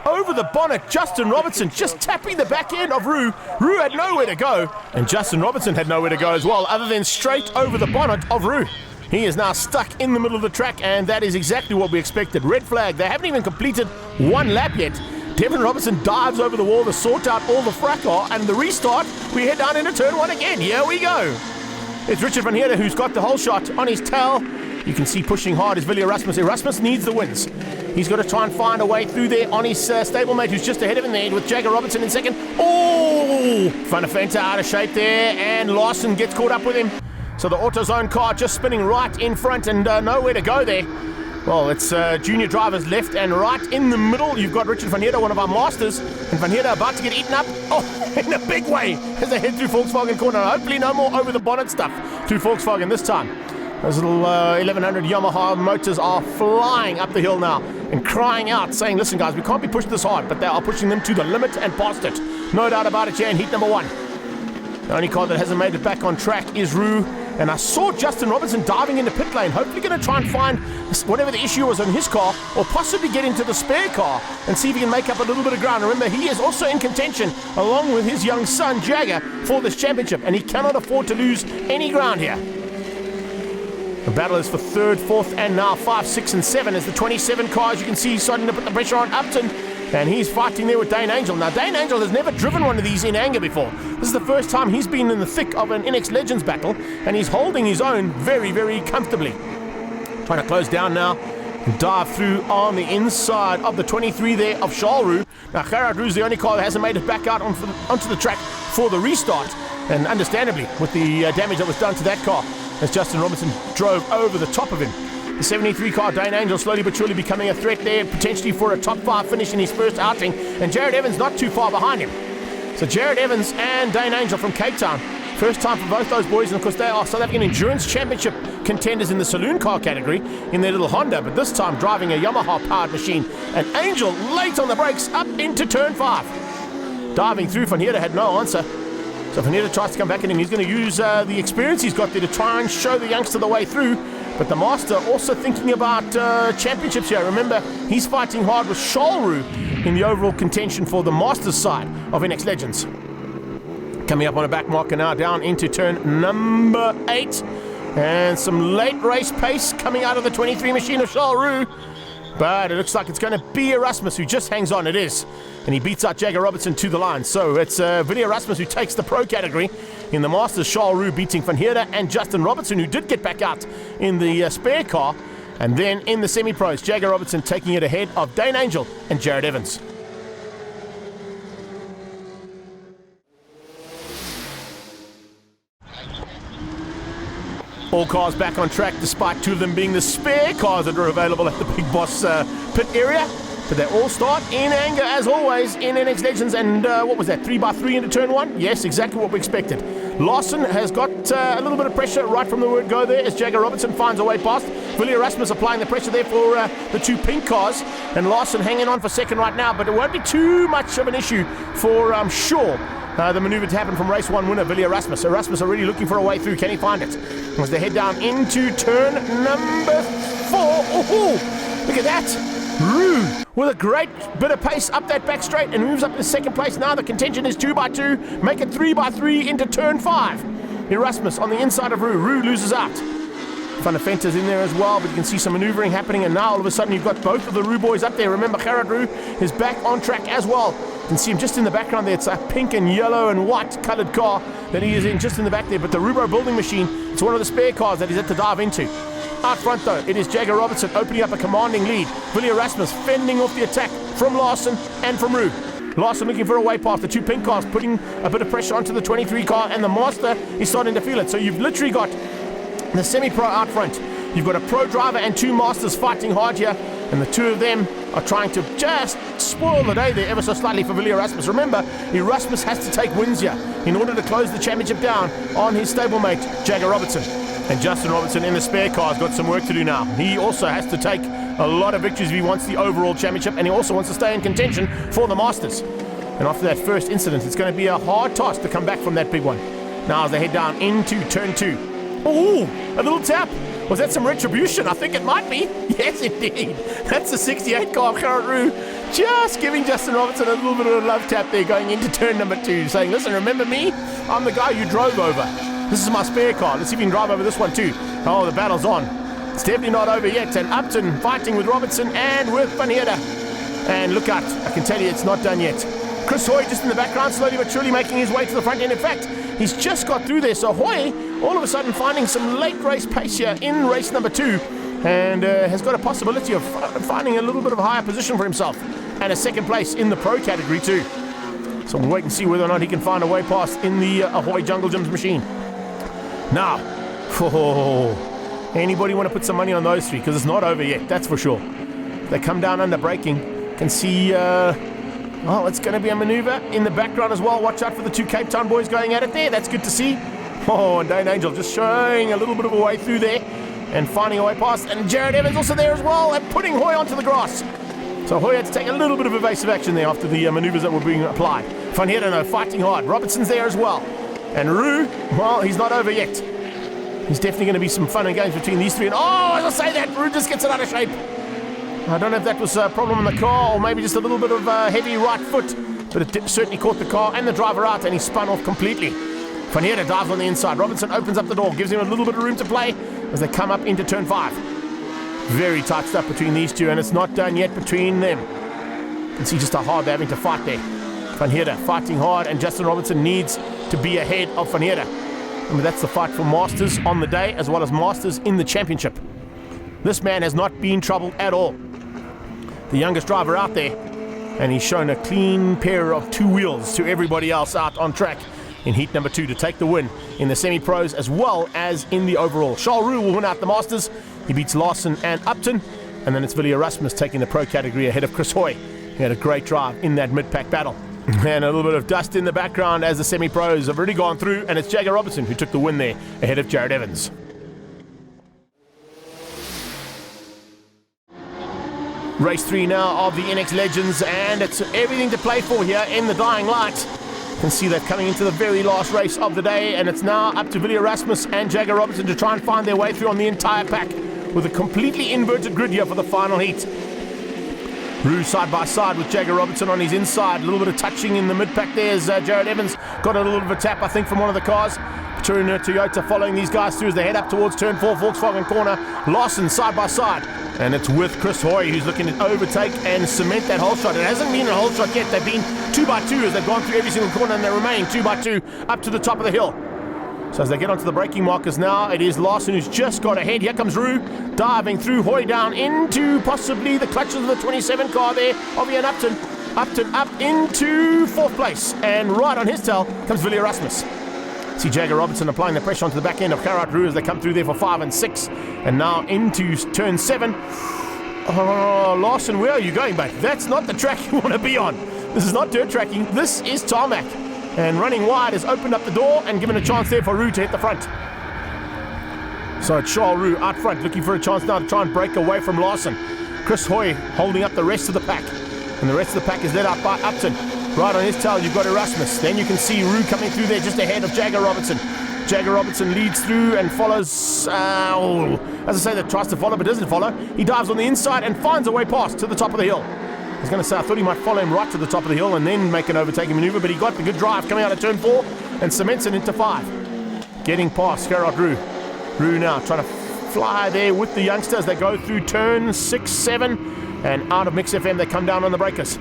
Over the bonnet, Justin Robertson just tapping the back end of Roo. Roo had nowhere to go, and Justin Robertson had nowhere to go as well, other than straight over the bonnet of Roo. He is now stuck in the middle of the track, and that is exactly what we expected. Red flag. They haven't even completed 1 lap yet. Devin Robertson dives over the wall to sort out all the fracas, and the restart, we head down into turn 1 again. Here we go. It's Richard van Heerden who's got the whole shot on his tail. You can see pushing hard is Willie Erasmus. Erasmus needs the wins. He's got to try and find a way through there on his stablemate, who's just ahead of him there with Jagger Robertson in second. Oh! Funafenta out of shape there, and Larson gets caught up with him. So the AutoZone car just spinning right in front, and nowhere to go there. Well, it's junior drivers left and right. In the middle, you've got Richard van Heerden, one of our masters. And van Heerden about to get eaten up. Oh, in a big way as they head through Volkswagen corner. Hopefully no more over the bonnet stuff through Volkswagen this time. Those little 1100 Yamaha motors are flying up the hill now and crying out, saying, listen guys, we can't be pushed this hard, but they are pushing them to the limit and past it. No doubt about it here in heat number 1. The only car that hasn't made it back on track is Roo. And I saw Justin Robertson diving into pit lane, hopefully going to try and find whatever the issue was on his car, or possibly get into the spare car and see if he can make up a little bit of ground. Remember, he is also in contention, along with his young son, Jagger, for this championship, and he cannot afford to lose any ground here. The battle is for 3rd, 4th, and now 5, 6, and 7 as the 27 cars, you can see, starting to put the pressure on Upton. And he's fighting there with Dane Angel. Now, Dane Angel has never driven one of these in anger before. This is the first time he's been in the thick of an NX Legends battle, and he's holding his own very, very comfortably. Trying to close down now and dive through on the inside of the 23 there of Charles Roux. Now, Gerard Roux's the only car that hasn't made it back out onto the track for the restart, and understandably with the damage that was done to that car as Justin Robinson drove over the top of him. The 73 car, Dane Angel, slowly but surely becoming a threat there, potentially for a top 5 finish in his first outing, and Jared Evans not too far behind him. So Jared Evans and Dane Angel from Cape Town, first time for both those boys, and of course they are South African Endurance Championship contenders in the saloon car category in their little Honda, but this time driving a Yamaha powered machine. And Angel late on the brakes up into turn 5. Diving through, Van Heerden had no answer. So Van Heerden tries to come back at him. He's going to use the experience he's got there to try and show the youngster the way through. But the master also thinking about championships here. Remember, he's fighting hard with Shalru in the overall contention for the Masters side of NX Legends. Coming up on a back marker now, down into turn number 8. And some late race pace coming out of the 23 machine of Shalru. But it looks like it's going to be Erasmus who just hangs on. It is. And he beats out Jagger Robertson to the line. So it's Vinnie Erasmus who takes the pro category. In the Masters, Shalru beating Van Heerden and Justin Robertson, who did get back out in the spare car. And then in the semi-pros, Jagger Robertson taking it ahead of Dane Angel and Jared Evans. All cars back on track, despite 2 of them being the spare cars that are available at the Big Boss pit area. But they all start in anger, as always, in NX Legends. And what was that, 3x3 into turn 1? Yes, exactly what we expected. Larson has got a little bit of pressure right from the word go there as Jagger Robertson finds a way past. Willie Erasmus applying the pressure there for the 2 pink cars. And Larson hanging on for second right now, but it won't be too much of an issue for Shaw. The maneuver to happen from race 1 winner, Willie Erasmus. Erasmus already looking for a way through. Can he find it? As they head down into turn number 4. Oh, look at that. Rue with a great bit of pace up that back straight and moves up to second place now. The contention is 2x2. Make it 3x3 into turn 5. Erasmus on the inside of Rue. Rue loses out. Van der Venter's in there as well, but you can see some maneuvering happening, and now all of a sudden you've got both of the Rue boys up there. Remember, Gerard Rue is back on track as well. You can see him just in the background there. It's a pink and yellow and white coloured car that he is in just in the back there, but the Rubro building machine, it's one of the spare cars that he's had to dive into. Out front though, it is Jagger Robertson opening up a commanding lead. Willie Erasmus fending off the attack from Larson and from Rue. Larson looking for a way past the 2 pink cars, putting a bit of pressure onto the 23 car, and the Master is starting to feel it. So you've literally got the semi-pro out front. You've got a pro driver and 2 Masters fighting hard here, and the 2 of them are trying to just spoil the day there ever so slightly for Willie Erasmus. Remember, Erasmus has to take wins here in order to close the championship down on his stablemate, Jagger Robertson. And Justin Robertson in the spare car has got some work to do now. He also has to take a lot of victories if he wants the overall championship, and he also wants to stay in contention for the Masters. And after that first incident, it's going to be a hard task to come back from that big one. Now as they head down into turn 2. Oh, a little tap. Was that some retribution? I think it might be. Yes, indeed. That's the 68 car of Gerard Rue. Just giving Justin Robertson a little bit of a love tap there going into turn number 2, saying, listen, remember me? I'm the guy you drove over. This is my spare car. Let's see if we can drive over this one too. Oh, the battle's on. It's definitely not over yet. And Upton fighting with Robertson and with Van Heerden. And look out, I can tell you it's not done yet. Chris Hoy just in the background, slowly but surely making his way to the front end. In fact, he's just got through there. So Hoy, all of a sudden, finding some late race pace here in race number 2. And has got a possibility of finding a little bit of a higher position for himself. And a second place in the pro category too. So we'll wait and see whether or not he can find a way past in the Ahoy Jungle Gyms machine. Now, anybody want to put some money on those 3? Because it's not over yet, that's for sure. They come down under braking. Can see, it's going to be a maneuver in the background as well. Watch out for the 2 Cape Town boys going at it there. That's good to see. Oh, and Dane Angel just showing a little bit of a way through there and finding a way past. And Jared Evans also there as well and putting Hoy onto the grass. So Hoy had to take a little bit of evasive action there after the maneuvers that were being applied. Van Heerden fighting hard. Robertson's there as well. And Rue, well, he's not over yet. He's definitely going to be some fun and games between these 3. And as I say that, Rue just gets it out of shape. I don't know if that was a problem in the car or maybe just a little bit of heavy right foot. But it certainly caught the car and the driver out and he spun off completely. Van Heerden dives on the inside. Robertson opens up the door, gives him a little bit of room to play as they come up into turn 5. Very tight stuff between these 2 and it's not done yet between them. You can see just how hard they're having to fight there. Van Heerden fighting hard and Justin Robertson needs to be ahead of Van Heerden. Remember, that's the fight for Masters on the day as well as Masters in the championship. This man has not been troubled at all. The youngest driver out there, and he's shown a clean pair of 2 wheels to everybody else out on track in heat number 2 to take the win in the semi-pros as well as in the overall. Charles Roux will win out the Masters. He beats Larson and Upton. And then it's Willie Erasmus taking the pro category ahead of Chris Hoy. He had a great drive in that mid-pack battle. And a little bit of dust in the background as the semi-pros have already gone through, and it's Jagger Robertson who took the win there ahead of Jared Evans. Race 3 now of the NX Legends, and it's everything to play for here in the dying light. You can see that coming into the very last race of the day, and it's now up to Willie Erasmus and Jagger Robertson to try and find their way through on the entire pack with a completely inverted grid here for the final heat. Roux side by side with Jagger Robertson on his inside. A little bit of touching in the mid-pack there as Jared Evans got a little bit of a tap, I think, from one of the cars. Petunia Toyota following these guys through as they head up towards turn 4, Volkswagen corner. Larson side by side. And it's with Chris Hoy who's looking to overtake and cement that hole shot. It hasn't been a hole shot yet. They've been 2x2 as they've gone through every single corner, and they remain 2x2 up to the top of the hill. So as they get onto the braking markers now, it is Larson who's just got ahead. Here comes Roux, diving through Hoy down into possibly the clutches of the 27 car there of Ian Upton. Upton up into 4th place, and right on his tail comes Willie Erasmus. See Jagger Robertson applying the pressure onto the back end of Gerard Roux as they come through there for 5 and 6, and now into turn 7. Oh, Larson, where are you going, mate? That's not the track you want to be on. This is not dirt tracking, this is tarmac. And running wide has opened up the door and given a chance there for Roux to hit the front. So it's Charles Roux out front, looking for a chance now to try and break away from Larson. Chris Hoy holding up the rest of the pack. And the rest of the pack is led out by Upton. Right on his tail, you've got Erasmus. Then you can see Roux coming through there just ahead of Jagger Robertson. Jagger Robertson leads through and follows, as I say, that tries to follow but doesn't follow. He dives on the inside and finds a way past to the top of the hill. I was going to say, I thought he might follow him right to the top of the hill and then make an overtaking maneuver, but he got the good drive coming out of turn 4 and cements it into 5. Getting past Gerard Roux. Roux now trying to fly there with the youngsters. They go through turn 6, 7, and out of Mix FM they come down on the breakers.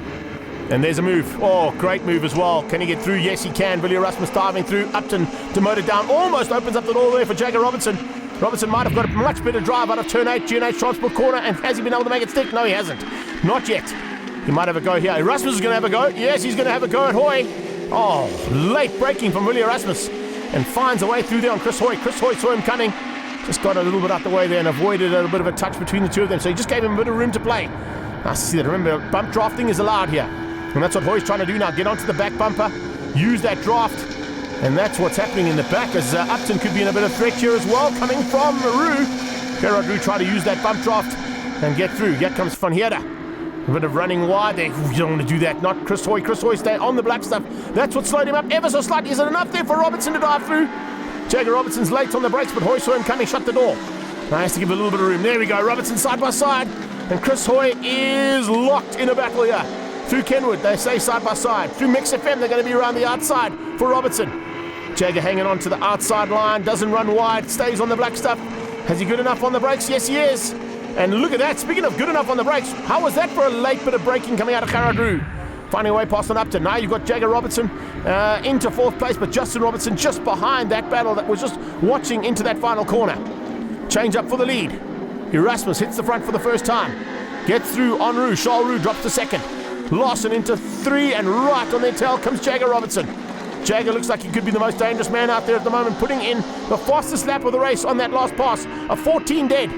And there's a move. Oh, great move as well. Can he get through? Yes, he can. Willie Erasmus diving through. Upton to motor down. Almost opens up the door there for Jagger Robertson. Robertson might have got a much better drive out of turn 8, G&H Transport corner. And has he been able to make it stick? No, he hasn't. Not yet. He might have a go here. Erasmus is going to have a go. Yes, he's going to have a go at Hoy. Oh, late braking from Willie Erasmus. And finds a way through there on Chris Hoy. Chris Hoy saw him coming. Just got a little bit out the way there and avoided a little bit of a touch between the two of them. So he just gave him a bit of room to play. Nice to see that. Remember, bump drafting is allowed here. And that's what Hoy's trying to do now. Get onto the back bumper. Use that draft. And that's what's happening in the back as Upton could be in a bit of threat here as well. Coming from Roux. Gerard Roux trying to use that bump draft and get through. Here comes Van Heerder. A bit of running wide there. You don't want to do that. Not Chris Hoy. Chris Hoy stay on the black stuff. That's what slowed him up ever so slightly. Is it enough there for Robertson to dive through? Jagger Robertson's late on the brakes, but Hoy saw him coming, shut the door. Now he has to give a little bit of room. There we go. Robertson side by side. And Chris Hoy is locked in a battle here. Through Kenwood, they say side by side. Through Mix FM, they're going to be around the outside for Robertson. Jagger hanging on to the outside line. Doesn't run wide. Stays on the black stuff. Has he good enough on the brakes? Yes, he is. And look at that. Speaking of good enough on the brakes, how was that for a late bit of braking coming out of Gerard Roux? Finding a way past on Upton. Now you've got Jagger Robertson into 4th place, but Justin Robertson just behind that battle that was just watching into that final corner. Change up for the lead. Erasmus hits the front for the first time. Gets through on Roux. Charles Roux drops to 2nd. Larson into 3, and right on their tail comes Jagger Robertson. Jagger looks like he could be the most dangerous man out there at the moment, putting in the fastest lap of the race on that last pass, a 14 dead.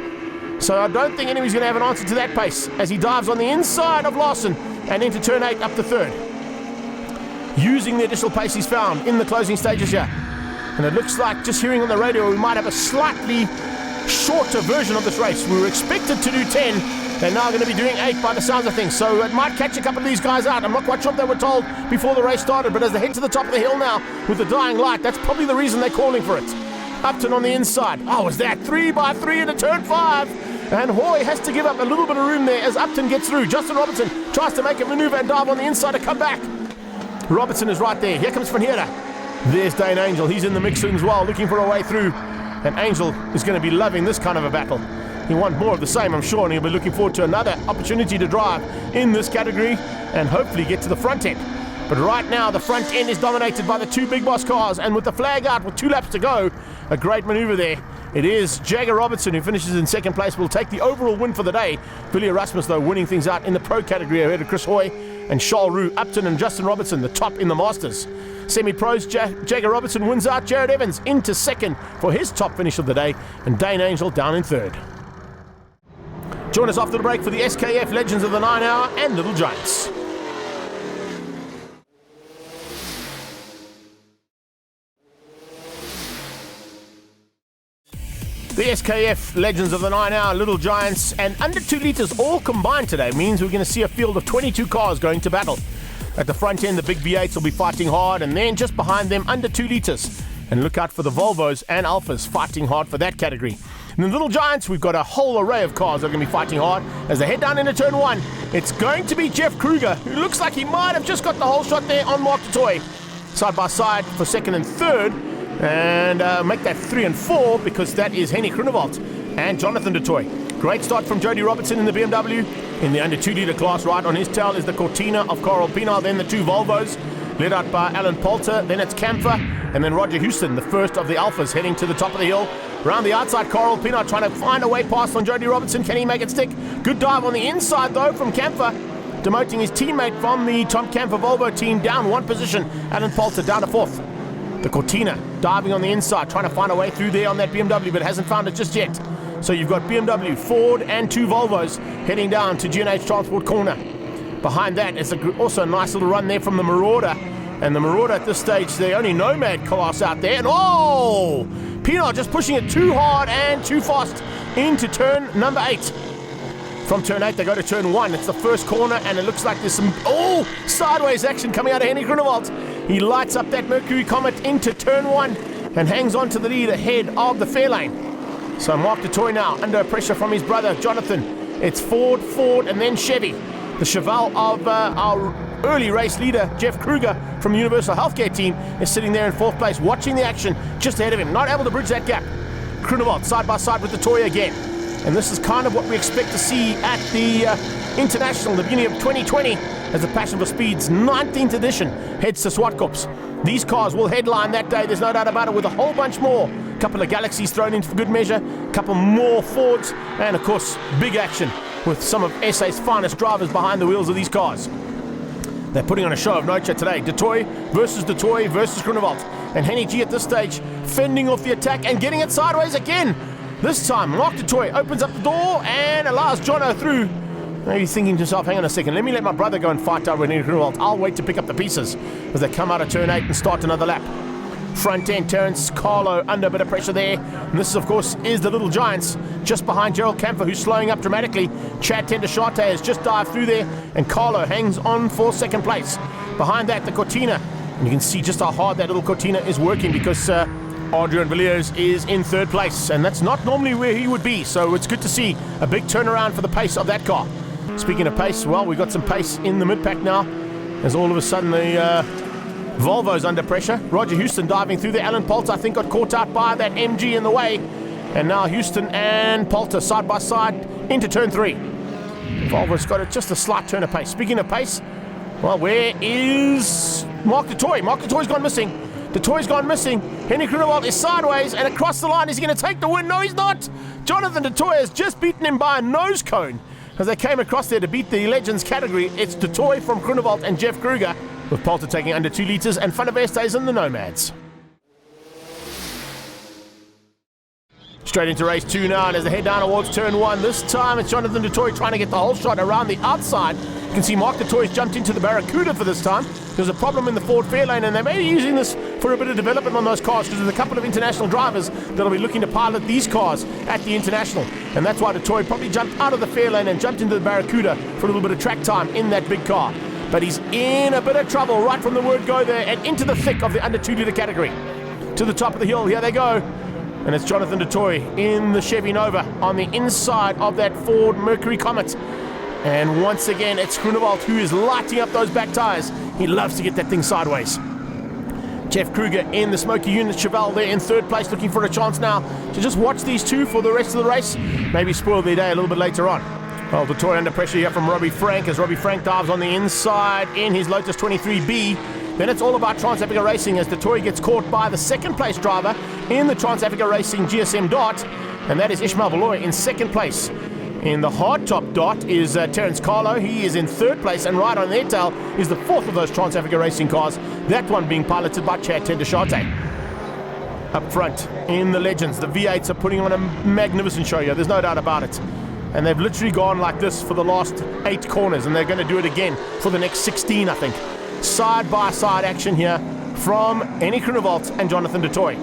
So I don't think anybody's going to have an answer to that pace as he dives on the inside of Larson and into turn 8 up to 3rd. Using the additional pace he's found in the closing stages here. And it looks like, just hearing on the radio, we might have a slightly shorter version of this race. We were expected to do 10. They're now going to be doing 8 by the sounds of things. So it might catch a couple of these guys out. I'm not quite sure if they were told before the race started, but as they head to the top of the hill now with the dying light, that's probably the reason they're calling for it. Upton on the inside. Oh, was that 3 by 3 into turn 5? And Hoy has to give up a little bit of room there as Upton gets through. Justin Robertson tries to make a maneuver and dive on the inside to come back. Robertson is right there. Here comes Van Heerder. There's Dane Angel. He's in the mix as well, looking for a way through. And Angel is going to be loving this kind of a battle. He wants more of the same, I'm sure, and he'll be looking forward to another opportunity to drive in this category and hopefully get to the front end. But right now, the front end is dominated by the 2 Big Boss cars, and with the flag out with 2 laps to go, a great maneuver there. It is Jagger Robertson who finishes in 2nd place, will take the overall win for the day. Willie Erasmus, though, winning things out in the pro category ahead of Chris Hoy. and Charles Roux, Upton and Justin Robertson, the top in the Masters. Semi-pros, Jagger Robertson wins out. Jared Evans into second for his top finish of the day, and Dane Angel down in third. Join us after the break for the SKF Legends of the 9 Hour and Little Giants. The SKF Legends of the 9 Hour, Little Giants, and under 2 litres all combined today means we're going to see a field of 22 cars going to battle. At the front end, the big V8s will be fighting hard, and then just behind them, under 2 litres. And look out for the Volvos and Alphas fighting hard for that category. In the Little Giants, we've got a whole array of cars that are going to be fighting hard as they head down into turn 1. It's going to be Jeff Kruger, who looks like he might have just got the whole shot there on Mark du Toit. Side by side for second and third. And make that 3 and 4 because that is Henny Grunewald and Jonathan du Toit. Great start from Jody Robertson in the BMW. In the under 2 litre class, right on his tail is the Cortina of Carl Pienaar, then the 2 Volvos, led out by Alan Poulter, then it's Camphor, and then Roger Houston, the first of the Alphas, heading to the top of the hill. Around the outside, Carl Pienaar trying to find a way past on Jody Robertson. Can he make it stick? Good dive on the inside, though, from Camphor, demoting his teammate from the Tom Camphor Volvo team down 1 position. Alan Poulter down to 4th. The Cortina diving on the inside, trying to find a way through there on that BMW, but hasn't found it just yet. So you've got BMW, Ford, and 2 Volvos heading down to G&H Transport Corner. Behind that, it's also a nice little run there from the Marauder. And the Marauder at this stage, the only Nomad class out there. And oh! Pienaar just pushing it too hard and too fast into turn number 8. From turn 8, they go to turn 1. It's the first corner, and it looks like there's some, sideways action coming out of Henny Grunewald. He lights up that Mercury Comet into turn 1 and hangs on to the lead ahead of the Fairlane. So Mark du Toit now under pressure from his brother Jonathan. It's Ford, and then Chevy. The Chevelle of our early race leader, Jeff Kruger from the Universal Healthcare team, is sitting there in 4th place, watching the action just ahead of him, not able to bridge that gap. Grunewald side by side with du Toit again. And this is kind of what we expect to see at the International, the beginning of 2020, as the Passion for Speed's 19th edition heads to Zwartkops. These cars will headline that day, there's no doubt about it, with a whole bunch more. A couple of Galaxies thrown in for good measure, a couple more Fords, and of course, big action with some of SA's finest drivers behind the wheels of these cars. They're putting on a show of nature today. Du Toit versus Grunewald. And Henny G at this stage fending off the attack and getting it sideways again. This time, Mark du Toit opens up the door and allows Jono through. Maybe thinking to himself, hang on a second, let me let my brother go and fight out with Henny Grunewald. I'll wait to pick up the pieces as they come out of turn 8 and start another lap. Front end, Terence Carlo under a bit of pressure there. And this, of course, is the Little Giants, just behind Gerald Camphor, who's slowing up dramatically. Chad Tendashate has just dived through there, and Carlo hangs on for 2nd place. Behind that, the Cortina. And you can see just how hard that little Cortina is working because Adrian Villiers is in 3rd place, and that's not normally where he would be. So it's good to see a big turnaround for the pace of that car. Speaking of pace, well, we've got some pace in the mid-pack now, as all of a sudden the Volvo's under pressure. Roger Houston diving through there. Alan Poulter, I think, got caught out by that MG in the way. And now Houston and Poulter side by side into turn 3. Volvo's got just a slight turn of pace. Speaking of pace, well, where is Mark du Toit? Mark du Toit's gone missing. Du Toit's gone missing. Henny Grunewald is sideways and across the line. Is he going to take the win? No, he's not. Jonathan du Toit has just beaten him by a nose cone as they came across there to beat the Legends category. It's du Toit from Grunewald and Jeff Kruger, with Poulter taking under 2 litres and Van der Veer stays in the Nomads. Straight into race 2 now, and as they head down towards turn 1, this time it's Jonathan du Toit trying to get the whole shot around the outside. You can see Mark du Toit's jumped into the Barracuda for this time. There's a problem in the Ford Fairlane, and they may be using this for a bit of development on those cars because there's a couple of international drivers that'll be looking to pilot these cars at the International. And that's why du Toit probably jumped out of the Fairlane and jumped into the Barracuda for a little bit of track time in that big car. But he's in a bit of trouble right from the word go there and into the thick of the under 2 litre category. To the top of the hill, here they go. And it's Jonathan du Toit in the Chevy Nova on the inside of that Ford Mercury Comet. And once again, it's Grunewald who is lighting up those back tyres. He loves to get that thing sideways. Jeff Kruger in the Smoky Unit Chevelle there in 3rd place, looking for a chance now to just watch these two for the rest of the race. Maybe spoil their day a little bit later on. Well, du Toit under pressure here from Robbie Frank as Robbie Frank dives on the inside in his Lotus 23B. Then it's all about Trans-Africa Racing as du Toit gets caught by the 2nd place driver in the Trans-Africa Racing GSM Dart, and that is Ishmael Beloy in 2nd place In the hardtop dot is Terence Carlo. He is in third place, and right on their tail is the fourth of those Trans-Africa Racing cars, that one being piloted by Chad Tendashate. Up front, in the Legends, the V8s are putting on a magnificent show here, there's no doubt about it. And they've literally gone like this for the last 8 corners, and they're going to do it again for the next 16, I think. Side-by-side action here from Henny Groenewald and Jonathan de Toy.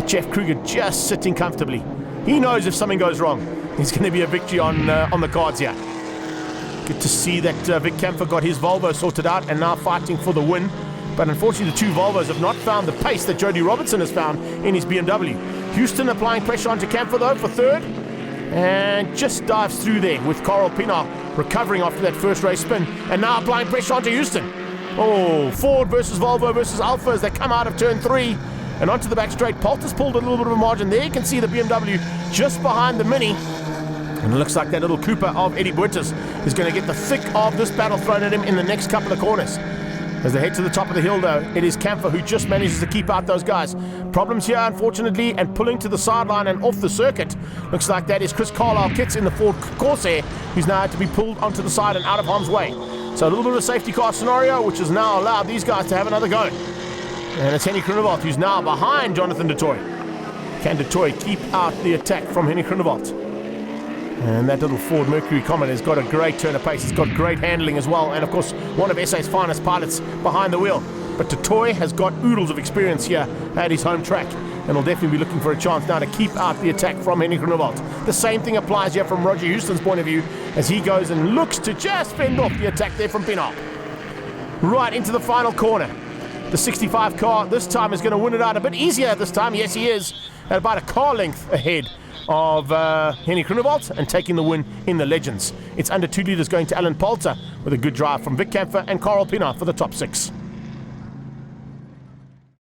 Jeff Kruger just sitting comfortably. He knows if something goes wrong, there's going to be a victory on the cards here. Good to see that Vic Camphor got his Volvo sorted out and now fighting for the win. But unfortunately, the two Volvos have not found the pace that Jody Robertson has found in his BMW. Houston applying pressure onto Camphor though for third, and just dives through there with Carl Pienaar recovering after that first race spin, and now applying pressure onto Houston. Oh, Ford versus Volvo versus Alfa as they come out of turn 3 and onto the back straight. Poulter's pulled a little bit of a margin there. You can see the BMW just behind the Mini. And it looks like that little Cooper of Eddie Buertas is going to get the thick of this battle thrown at him in the next couple of corners. As they head to the top of the hill though, it is Camphor who just manages to keep out those guys. Problems here unfortunately, and pulling to the sideline and off the circuit. Looks like that is Chris Carlisle-Kitts in the Ford Corsair, who's now had to be pulled onto the side and out of harm's way. So a little bit of a safety car scenario, which has now allowed these guys to have another go. And it's Henny Groenewald who's now behind Jonathan de Toy. Can de Toy keep out the attack from Henny Groenewald? And that little Ford Mercury Comet has got a great turn of pace. It's got great handling as well. And of course, one of SA's finest pilots behind the wheel. But de Toy has got oodles of experience here at his home track, and will definitely be looking for a chance now to keep out the attack from Henny Groenewald. The same thing applies here from Roger Houston's point of view as he goes and looks to just fend off the attack there from Pienaar. Right into the final corner. The 65 car this time is going to win it out a bit easier this time. Yes, he is. At about a car length ahead of Henny Groenewald and taking the win in the Legends. It's under 2 litres going to Alan Poulter with a good drive from Vic Camphor and Carl Pienaar for the top 6.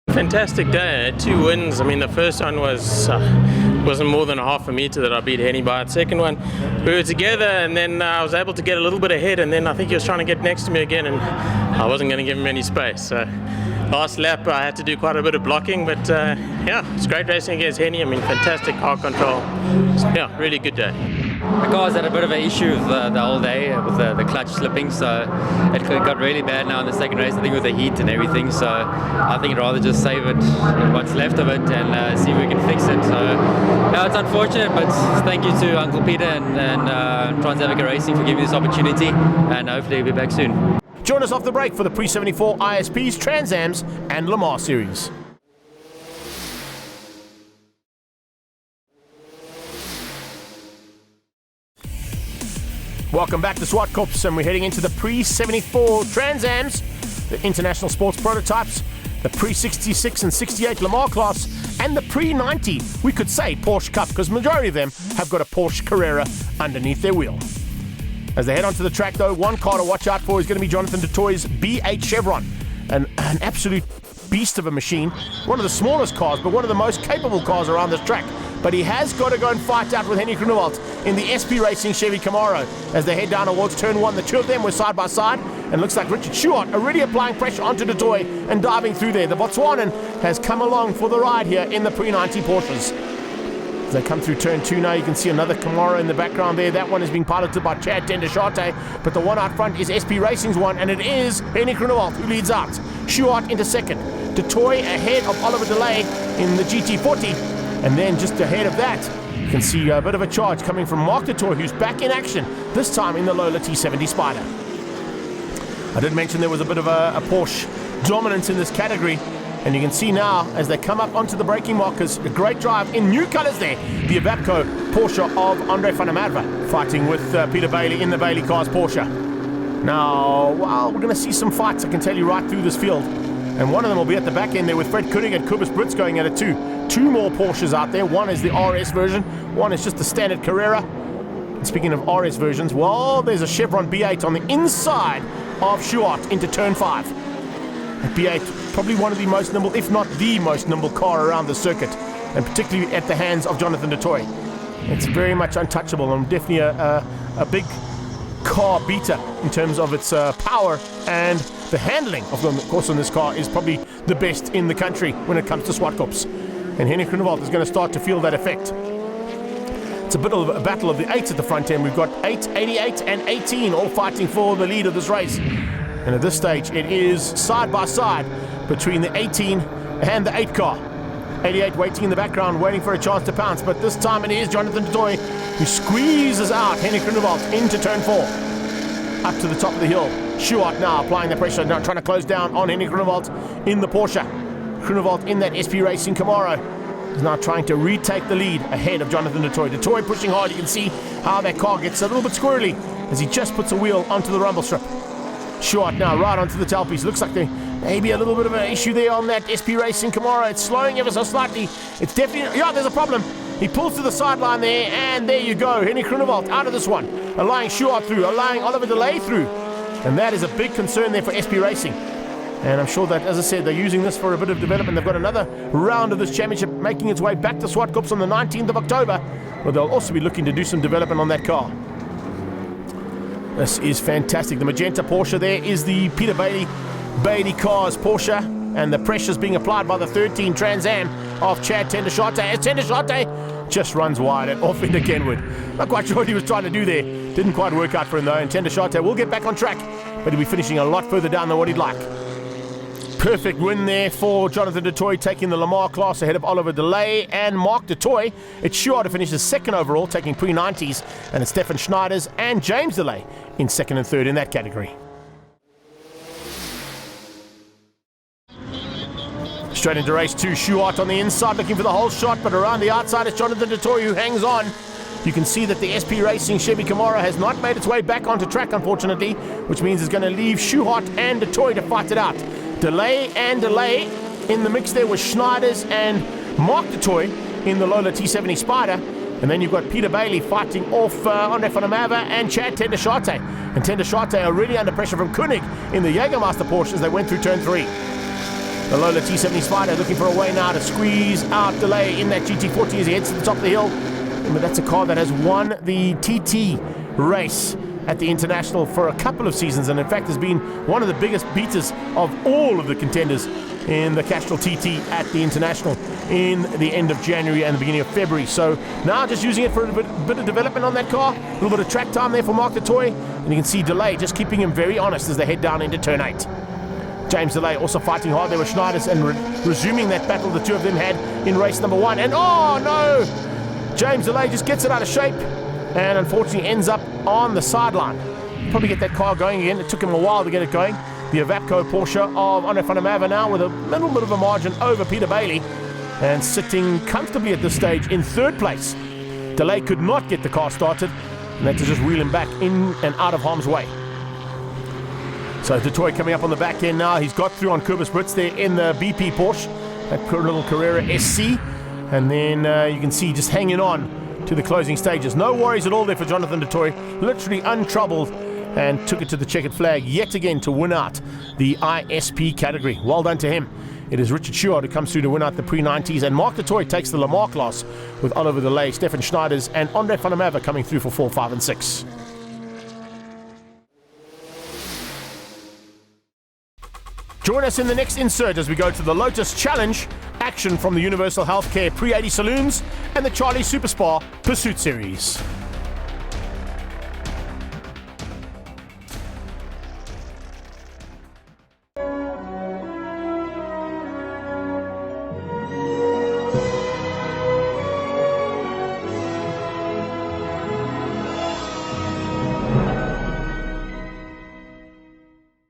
Fantastic day, 2 wins. I mean, the first one wasn't more than a half a metre that I beat Henny by. The second one, we were together, and then I was able to get a little bit ahead, and then I think he was trying to get next to me again, and I wasn't going to give him any space. So last lap I had to do quite a bit of blocking, but yeah, it's great racing against Henny. I mean, fantastic car control. So, yeah, really good day. The car's had a bit of an issue the whole day with the clutch slipping, so it got really bad now in the second race, I think, with the heat and everything. So I think I'd rather just save it, what's left of it, and see if we can fix it. So yeah, it's unfortunate, but thank you to Uncle Peter and Trans-Africa Racing for giving me this opportunity, and hopefully we'll be back soon. Join us off the break for the Pre-74 ISPs, Trans-Ams and Lamar Series. Welcome back to Zwartkops, and we're heading into the Pre-74 Trans-Ams, the international sports prototypes, the Pre-66 and 68 Lamar class, and the Pre-90, we could say Porsche Cup, because the majority of them have got a Porsche Carrera underneath their wheel. As they head onto the track though, one car to watch out for is going to be Jonathan de Toy's B8 Chevron, an absolute beast of a machine, one of the smallest cars, but one of the most capable cars around this track. But he has got to go and fight out with Henny Groenewald in the SP Racing Chevy Camaro as they head down towards turn 1. The two of them were side by side, and looks like Richard Stewart already applying pressure onto de Toy and diving through there. The Botswanan has come along for the ride here in the Pre-90 Porsches. As they come through turn 2 now, you can see another Camaro in the background there. That one is being piloted by Chad Tendashate, but the one out front is SP Racing's one, and it is Henny Groenewald who leads out. Stewart into second. De Toy ahead of Oliver DeLay in the GT40. And then just ahead of that, you can see a bit of a charge coming from Mark de Toy, who's back in action, this time in the Lola T70 Spider. I did mention there was a bit of a Porsche dominance in this category, and you can see now as they come up onto the braking markers, a great drive in new colours there. The Evapco Porsche of Andre van der Merwe fighting with Peter Bailey in the Bailey Cars Porsche. Now, well, we're going to see some fights, I can tell you, right through this field. And one of them will be at the back end there with Fred Koenig and Kubis Brits going at it too. 2 more Porsches out there. One is the RS version. One is just the standard Carrera. And speaking of RS versions, well, there's a Chevron B8 on the inside of Stewart into turn 5. A B8, probably one of the most nimble, if not the most nimble car around the circuit, and particularly at the hands of Jonathan de Toy. It's very much untouchable and definitely a big car beater in terms of its power, and the handling of them, of course, on this car is probably the best in the country when it comes to Zwartkops. And Henny Groenewald is going to start to feel that effect. It's a bit of a battle of the 8s at the front end. We've got 8, 88 and 18 all fighting for the lead of this race. And at this stage, it is side by side between the 18 and the 8 car. 88 waiting in the background, waiting for a chance to pounce, but this time it is Jonathan du Toit who squeezes out Henrik Groenewald into turn 4. Up to the top of the hill. Schuart now applying the pressure, now trying to close down on Henrik Groenewald in the Porsche. Groenewald in that SP Racing Camaro is now trying to retake the lead ahead of Jonathan du Toit. Du Toit pushing hard. You can see how that car gets a little bit squirrely as he just puts a wheel onto the rumble strip. Schuart now right onto the tailpiece. Looks like there may be a little bit of an issue there on that SP Racing Camaro. It's slowing ever so slightly. It's definitely, yeah, there's a problem. He pulls to the sideline there, and there you go. Henrik Groenewald out of this one. Allowing Schuart through, allowing Oliver Delay through. And that is a big concern there for SP Racing. And I'm sure that, as I said, they're using this for a bit of development. They've got another round of this championship making its way back to Zwartkops on the 19th of October, where they'll also be looking to do some development on that car. This is fantastic. The magenta Porsche there is the Peter Bailey car's Porsche, and the pressure's being applied by the 13 Trans Am of Chad Tendershate, as Tendershate just runs wide and off into Kenwood. Not quite sure what he was trying to do there. Didn't quite work out for him though, and Tendershate will get back on track, but he'll be finishing a lot further down than what he'd like. Perfect win there for Jonathan du Toit, taking the Le Mans class ahead of Oliver Delay and Mark du Toit. It's Schuart to finish the second overall, taking pre-90s, and it's Stefan Schneiders and James Delay in second and third in that category. Straight into race 2, Schuart on the inside looking for the whole shot, but around the outside it's Jonathan du Toit who hangs on. You can see that the SP Racing Chevy Camaro has not made its way back onto track, unfortunately, which means it's going to leave Schuart and du Toit to fight it out. Delay in the mix there with Schneiders and Mark du Toit in the Lola T70 Spider. And then you've got Peter Bailey fighting off Andre van der Merwe and Chad Tendershate. And Tendershate are really under pressure from Koenig in the Jägermeister Porsche as they went through turn 3. The Lola T70 Spider looking for a way now to squeeze out Delay in that GT40 as he heads to the top of the hill. But that's a car that has won the TT race at the International for a couple of seasons, and in fact has been one of the biggest beaters of all of the contenders in the Castrol TT at the International in the end of January and the beginning of February. So now just using it for a bit of development on that car, a little bit of track time there for Mark du Toit, and you can see Delay just keeping him very honest as they head down into turn 8. James Delay also fighting hard there with Schneiders and resuming that battle the two of them had in race number 1. And oh no! James Delay just gets it out of shape and unfortunately ends up on the sideline. Probably get that car going again. It took him a while to get it going. The Avapco Porsche of Andre van der Merwe now with a little bit of a margin over Peter Bailey and sitting comfortably at this stage in third place. Delay could not get the car started and had to just wheel him back in and out of harm's way. So du Toit coming up on the back end now. He's got through on Kobus Brits there in the BP Porsche, that little Carrera SC. And then you can see just hanging on to the closing stages. No worries at all there for Jonathan du Toit. Literally untroubled and took it to the checkered flag yet again to win out the ISP category. Well done to him. It is Richard Schuart who comes through to win out the pre-90s, and Mark du Toit takes the Le Mans class with Oliver Delay, Stefan Schneiders and Andre van der Merwe coming through for 4, 5 and 6. Join us in the next insert as we go to the Lotus Challenge, action from the Universal Healthcare Pre-80 Saloons and the Charlie Super Spa Pursuit Series.